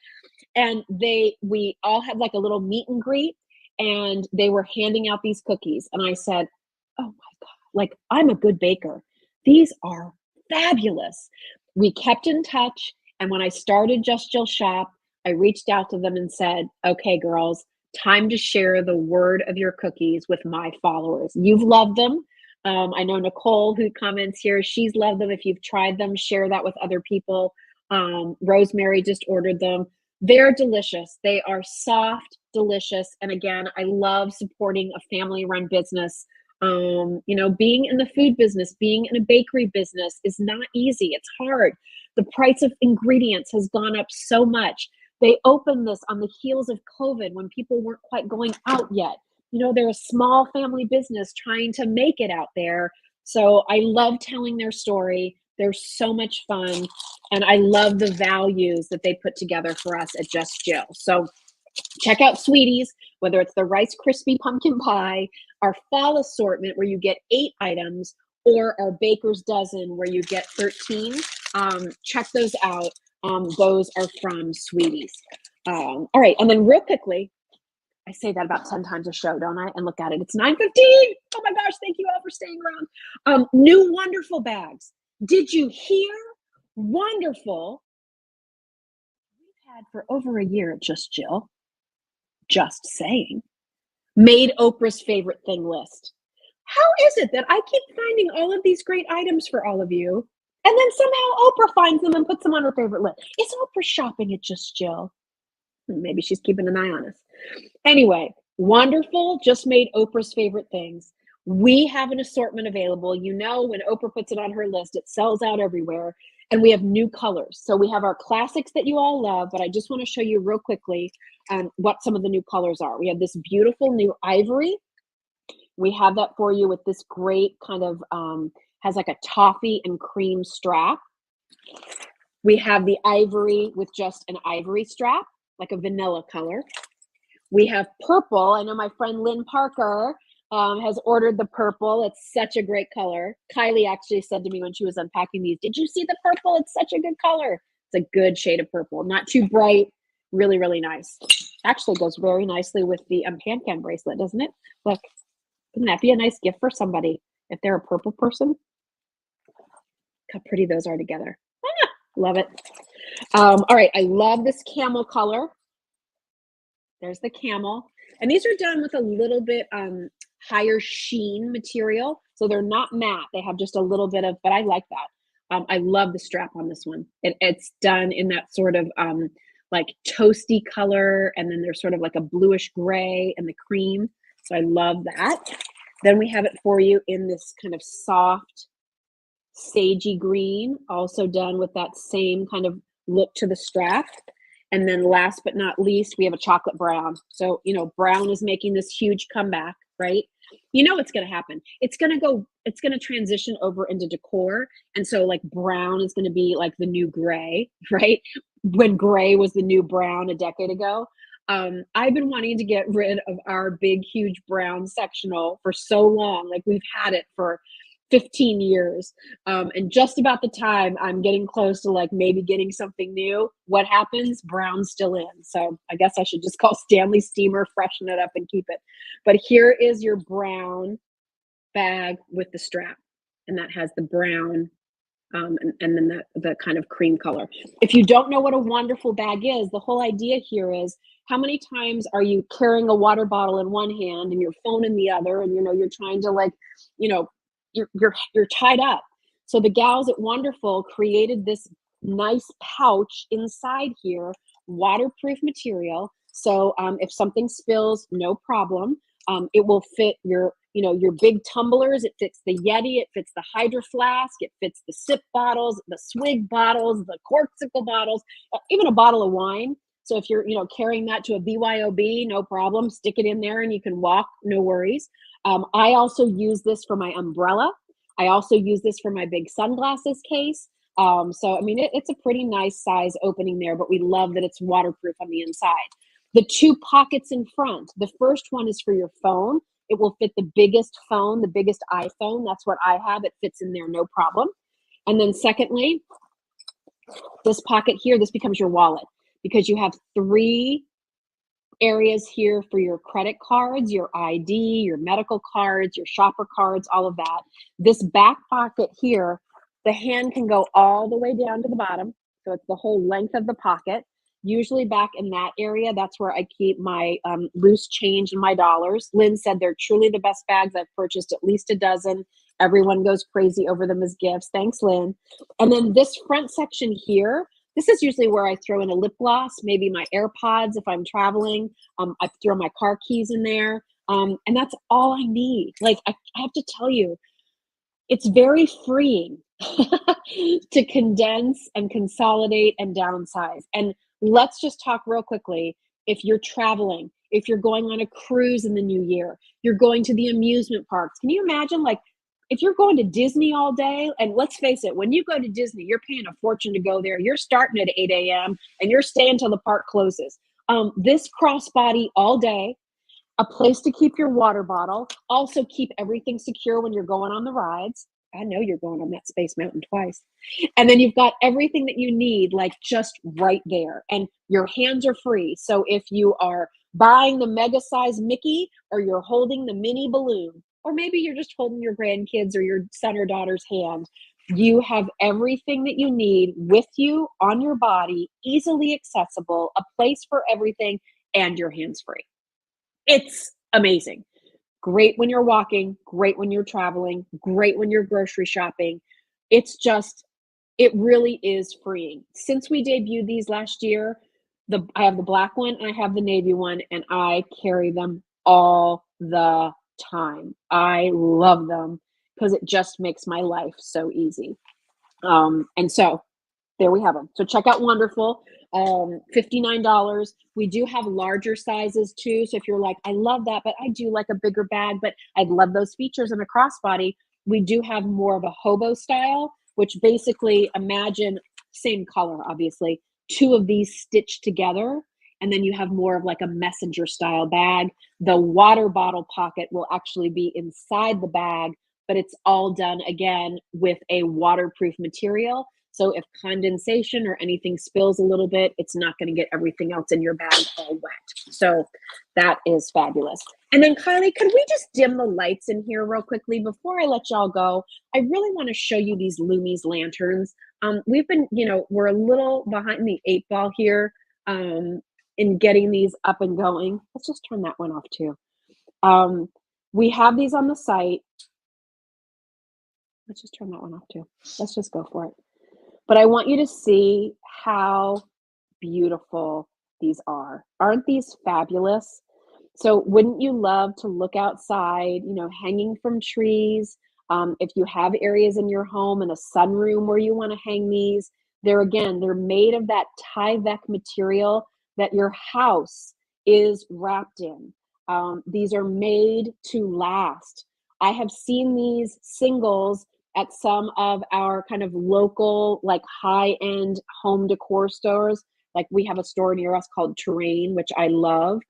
And we all had like a little meet and greet, and they were handing out these cookies. And I said, "Oh my God, like I'm a good baker. These are fabulous." We kept in touch. And when I started Just Jill Shop, I reached out to them and said, "Okay, girls, time to share the word of your cookies with my followers. You've loved them. I know Nicole, who comments here, she's loved them. If you've tried them, share that with other people. Rosemary just ordered them. They're delicious. They are soft, delicious. And again, I love supporting a family-run business. Being in the food business, being in a bakery business is not easy. It's hard. The price of ingredients has gone up so much. They opened this on the heels of COVID when people weren't quite going out yet. They're a small family business trying to make it out there. So I love telling their story. They're so much fun. And I love the values that they put together for us at Just Jill. So check out Sweeties, whether it's the Rice Krispie pumpkin pie, our fall assortment where you get 8 items, or our Baker's Dozen where you get 13. Check those out. Those are from Sweeties. All right. And then real quickly, I say that about 10 times a show, don't I? And look at it. It's 9:15. Oh my gosh. Thank you all for staying around. New Wonderful bags. Did you hear? Wonderful. We've had for over a year at Just Jill. Just saying. Made Oprah's favorite thing list. How is it that I keep finding all of these great items for all of you, and then somehow Oprah finds them and puts them on her favorite list? Is Oprah shopping at Just Jill? Maybe she's keeping an eye on us. Anyway, Wonderful just made Oprah's favorite things. We have an assortment available. When Oprah puts it on her list, it sells out everywhere. And we have new colors. So we have our classics that you all love, but I just want to show you real quickly what some of the new colors are. We have this beautiful new ivory. We have that for you with this great kind of, has like a toffee and cream strap. We have the ivory with just an ivory strap, like a vanilla color. We have purple. I know my friend Lynn Parker has ordered the purple. It's such a great color. Kylie actually said to me when she was unpacking these, "Did you see the purple? It's such a good color." It's a good shade of purple. Not too bright. Really, really nice. Actually goes very nicely with the Pan-Can bracelet, doesn't it? Look, wouldn't that be a nice gift for somebody if they're a purple person? Look how pretty those are together. Love it. All right. I love this camel color. There's the camel. And these are done with a little bit higher sheen material. So they're not matte. They have just a little bit of, but I like that. I love the strap on this one. It's done in that sort of like toasty color. And then there's sort of like a bluish gray and the cream. So I love that. Then we have it for you in this kind of soft sagey green, also done with that same kind of look to the strap. And then last but not least, we have a chocolate brown. So, brown is making this huge comeback, right? What's going to happen. It's going to transition over into decor. And so like brown is going to be like the new gray, right? When gray was the new brown a decade ago. I've been wanting to get rid of our big, huge brown sectional for so long. Like we've had it for 15 years. And just about the time I'm getting close to like maybe getting something new, what happens? Brown's still in. So I guess I should just call Stanley Steamer, freshen it up and keep it. But here is your brown bag with the strap. And that has the brown and then the kind of cream color. If you don't know what a wonderful bag is, the whole idea here is how many times are you carrying a water bottle in one hand and your phone in the other, and you're trying to like, you're tied up. So the gals at Wonderful created this nice pouch inside here, waterproof material. So if something spills, no problem. It will fit your big tumblers. It fits the Yeti. It fits the Hydro Flask. It fits the sip bottles, the swig bottles, the corksicle bottles, even a bottle of wine. So if you're, carrying that to a BYOB, no problem. Stick it in there and you can walk, no worries. I also use this for my umbrella. I also use this for my big sunglasses case. So, I mean, it's a pretty nice size opening there, but we love that it's waterproof on the inside. The 2 pockets in front, the first one is for your phone. It will fit the biggest phone, the biggest iPhone. That's what I have. It fits in there, no problem. And then secondly, this pocket here, this becomes your wallet because you have 3 areas here for your credit cards, your ID, your medical cards, your shopper cards, all of that. This back pocket here, the hand can go all the way down to the bottom. So it's the whole length of the pocket. Usually back in that area, that's where I keep my loose change and my dollars. Lynn said they're truly the best bags. I've purchased at least a dozen. Everyone goes crazy over them as gifts. Thanks, Lynn. And then this front section here, this is usually where I throw in a lip gloss, maybe my AirPods if I'm traveling. I throw my car keys in there. And that's all I need. Like, I have to tell you, it's very freeing to condense and consolidate and downsize. And let's just talk real quickly. If you're traveling, if you're going on a cruise in the new year, you're going to the amusement parks. Can you imagine, like, if you're going to Disney all day, and let's face it, when you go to Disney, you're paying a fortune to go there. You're starting at 8 a.m. and you're staying till the park closes. This crossbody all day, a place to keep your water bottle, also keep everything secure when you're going on the rides. I know you're going on that Space Mountain twice. And then you've got everything that you need, like, just right there. And your hands are free. So if you are buying the mega size Mickey, or you're holding the mini balloon, or maybe you're just holding your grandkids or your son or daughter's hand, you have everything that you need with you on your body, easily accessible, a place for everything, and your hands free. It's amazing. Great when you're walking, great when you're traveling, great when you're grocery shopping. It's just, it really is freeing. Since we debuted these last year, I have the black one and I have the navy one, and I carry them all the time. I love them because it just makes my life so easy. And so there we have them. So check out Wonderful, $59. We do have larger sizes too. So if you're like, I love that, but I do like a bigger bag, but I'd love those features in a crossbody, we do have more of a hobo style, which basically, imagine same color, obviously, 2 of these stitched together, and then you have more of like a messenger style bag. The water bottle pocket will actually be inside the bag, but it's all done again with a waterproof material. So if condensation or anything spills a little bit, it's not going to get everything else in your bag all wet. So that is fabulous. And then Kylie, could we just dim the lights in here real quickly before I let y'all go? I really want to show you these Loomies lanterns. We've been, we're a little behind the 8 ball here in getting these up and going. Let's just turn that one off too. We have these on the site. Let's just turn that one off too. Let's just go for it. But I want you to see how beautiful these are. Aren't these fabulous? So wouldn't you love to look outside, hanging from trees? If you have areas in your home and a sunroom where you want to hang these, they're made of that Tyvek material that your house is wrapped in. These are made to last. I have seen these singles at some of our kind of local, like, high-end home decor stores. Like, we have a store near us called Terrain, which I love.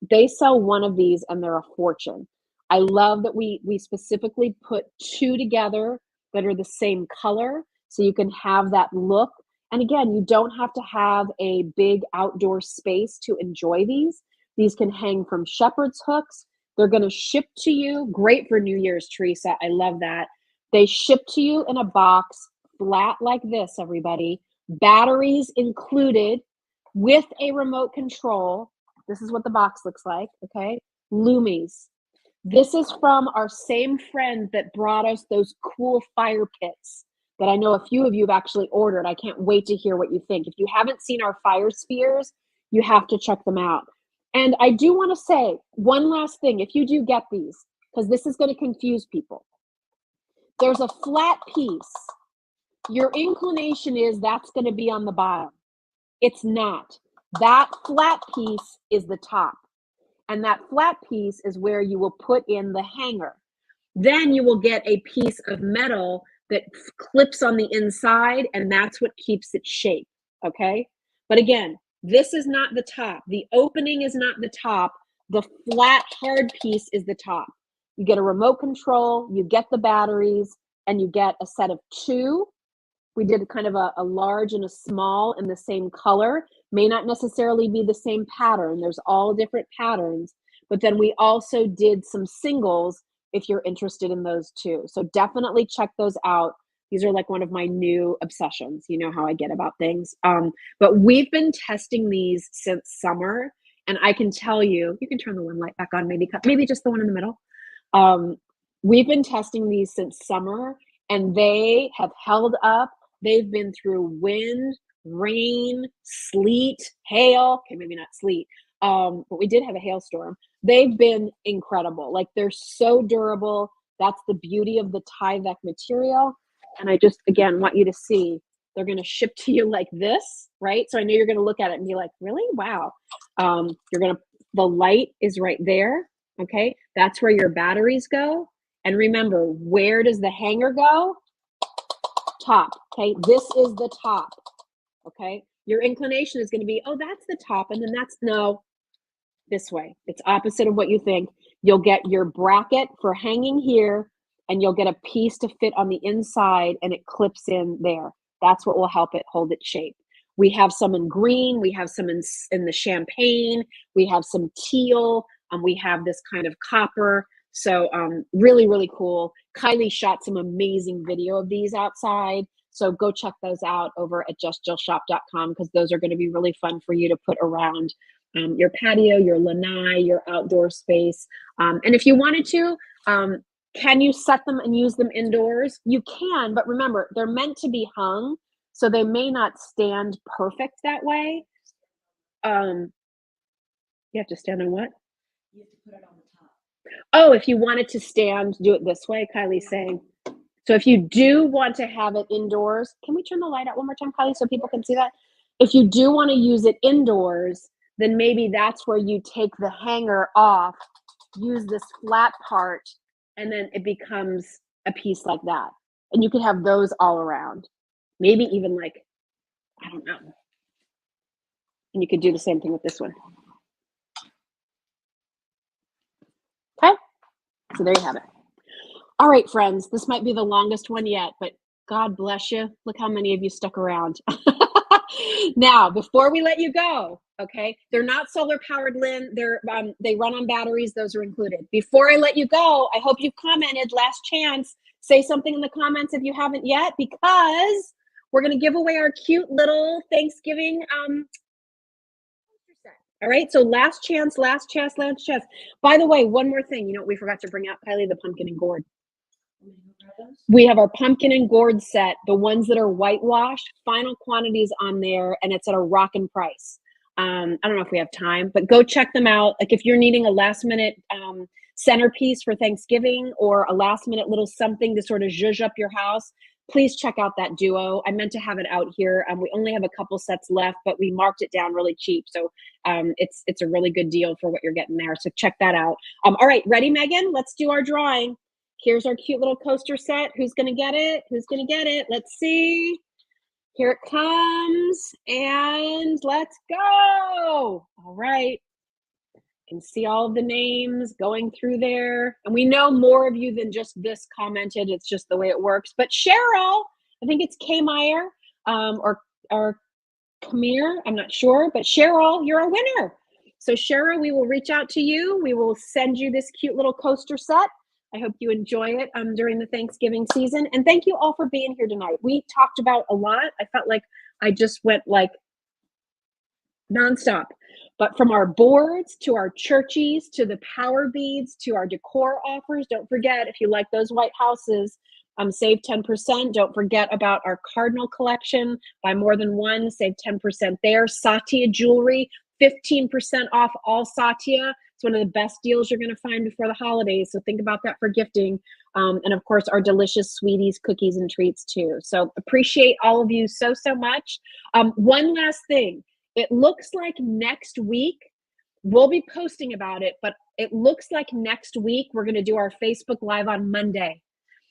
They sell one of these and they're a fortune. I love that we specifically put 2 together that are the same color, so you can have that look. And again, you don't have to have a big outdoor space to enjoy these. These can hang from shepherd's hooks. They're going to ship to you. Great for New Year's, Teresa. I love that. They ship to you in a box, flat like this, everybody. Batteries included with a remote control. This is what the box looks like, okay? Loomies. This is from our same friend that brought us those cool fire pits that I know a few of you have actually ordered. I can't wait to hear what you think. If you haven't seen our fire spheres, you have to check them out. And I do want to say one last thing, if you do get these, because this is going to confuse people. There's a flat piece. Your inclination is that's going to be on the bottom. It's not. That flat piece is the top. And that flat piece is where you will put in the hanger. Then you will get a piece of metal that clips on the inside, and that's what keeps it shape, okay? But again, this is not the top. The opening is not the top. The flat, hard piece is the top. You get a remote control, you get the batteries, and you get a set of two. We did kind of a large and a small in the same color. May not necessarily be the same pattern. There's all different patterns. But then we also did some singles if you're interested in those too. So definitely check those out. These are like one of my new obsessions. You know how I get about things. But we've been testing these since summer. And I can tell you, you can turn the one light back on, maybe just the one in the middle. We've been testing these since summer and they have held up. They've been through wind, rain, sleet, hail. Okay, maybe not sleet, but we did have a hailstorm. They've been incredible. Like, they're so durable. That's the beauty of the Tyvek material. And I just, again, want you to see, they're going to ship to you like this, right? So I know you're going to look at it and be like, really? Wow. The light is right there. Okay. That's where your batteries go. And remember, where does the hanger go? Top. Okay. This is the top. Okay. Your inclination is going to be, oh, that's the top. And then no, this way. It's opposite of what you think. You'll get your bracket for hanging here, and you'll get a piece to fit on the inside, and it clips in there. That's what will help it hold its shape. We have some in green. We have some in the champagne. We have some teal. We have this kind of copper. So really, really cool. Kylie shot some amazing video of these outside. So go check those out over at justjillshop.com, because those are going to be really fun for you to put around your patio, your lanai, your outdoor space. And if you wanted to, can you set them and use them indoors? You can, but remember, they're meant to be hung, so they may not stand perfect that way. You have to stand on what? You have to put it on the top. Oh, if you want it to stand, do it this way, Kylie's saying. So if you do want to have it indoors, can we turn the light out one more time, Kylie, so people can see that? If you do want to use it indoors, then maybe that's where you take the hanger off, use this flat part, and then it becomes a piece like that. And you could have those all around. Maybe even like, I don't know. And you could do the same thing with this one. Okay, so there you have it. All right, friends, this might be the longest one yet, but God bless you. Look how many of you stuck around. Now, before we let you go, okay, they're not solar powered, Lynn. They run on batteries. Those are included. Before I let you go, I hope you've commented. Last chance. Say something in the comments if you haven't yet, because we're going to give away our cute little Thanksgiving all right, so last chance, last chance, last chance. By the way, one more thing. You know what we forgot to bring out, Kylie? The pumpkin and gourd. We have our pumpkin and gourd set, the ones that are whitewashed, final quantities on there, and it's at a rockin' price. I don't know if we have time, but go check them out. Like, if you're needing a last minute centerpiece for Thanksgiving, or a last minute little something to sort of zhuzh up your house, please check out that duo. I meant to have it out here. We only have a couple sets left, but we marked it down really cheap. So it's a really good deal for what you're getting there. So check that out. All right, ready, Megan? Let's do our drawing. Here's our cute little coaster set. Who's going to get it? Who's going to get it? Let's see. Here it comes. And let's go. All right. You can see all of the names going through there. And we know more of you than just this commented. It's just the way it works. But Cheryl, I think it's K. Meyer or Kamir. I'm not sure. But Cheryl, you're a winner. So Cheryl, we will reach out to you. We will send you this cute little coaster set. I hope you enjoy it during the Thanksgiving season. And thank you all for being here tonight. We talked about a lot. I felt like I just went like nonstop. But from our boards to our churchies to the power beads to our decor offers, don't forget, if you like those white houses, save 10%. Don't forget about our Cardinal collection. Buy more than one, save 10% there. Satya jewelry, 15% off all Satya. It's one of the best deals you're going to find before the holidays. So think about that for gifting. And of course, our delicious sweeties, cookies, and treats too. So appreciate all of you so, so much. One last thing. It looks like next week, we'll be posting about it, but it looks like next week we're going to do our Facebook Live on Monday.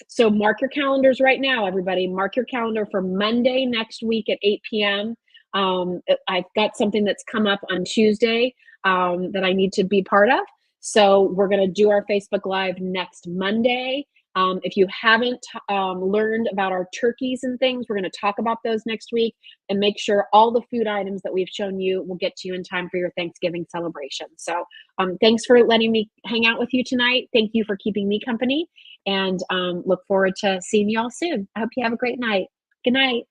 So mark your calendars right now, everybody. Mark your calendar for Monday next week at 8 p.m. I've got something that's come up on Tuesday. that I need to be part of. So we're going to do our Facebook Live next Monday. If you haven't learned about our turkeys and things, we're going to talk about those next week and make sure all the food items that we've shown you will get to you in time for your Thanksgiving celebration. So thanks for letting me hang out with you tonight. Thank you for keeping me company, and look forward to seeing you all soon. I hope you have a great night. Good night.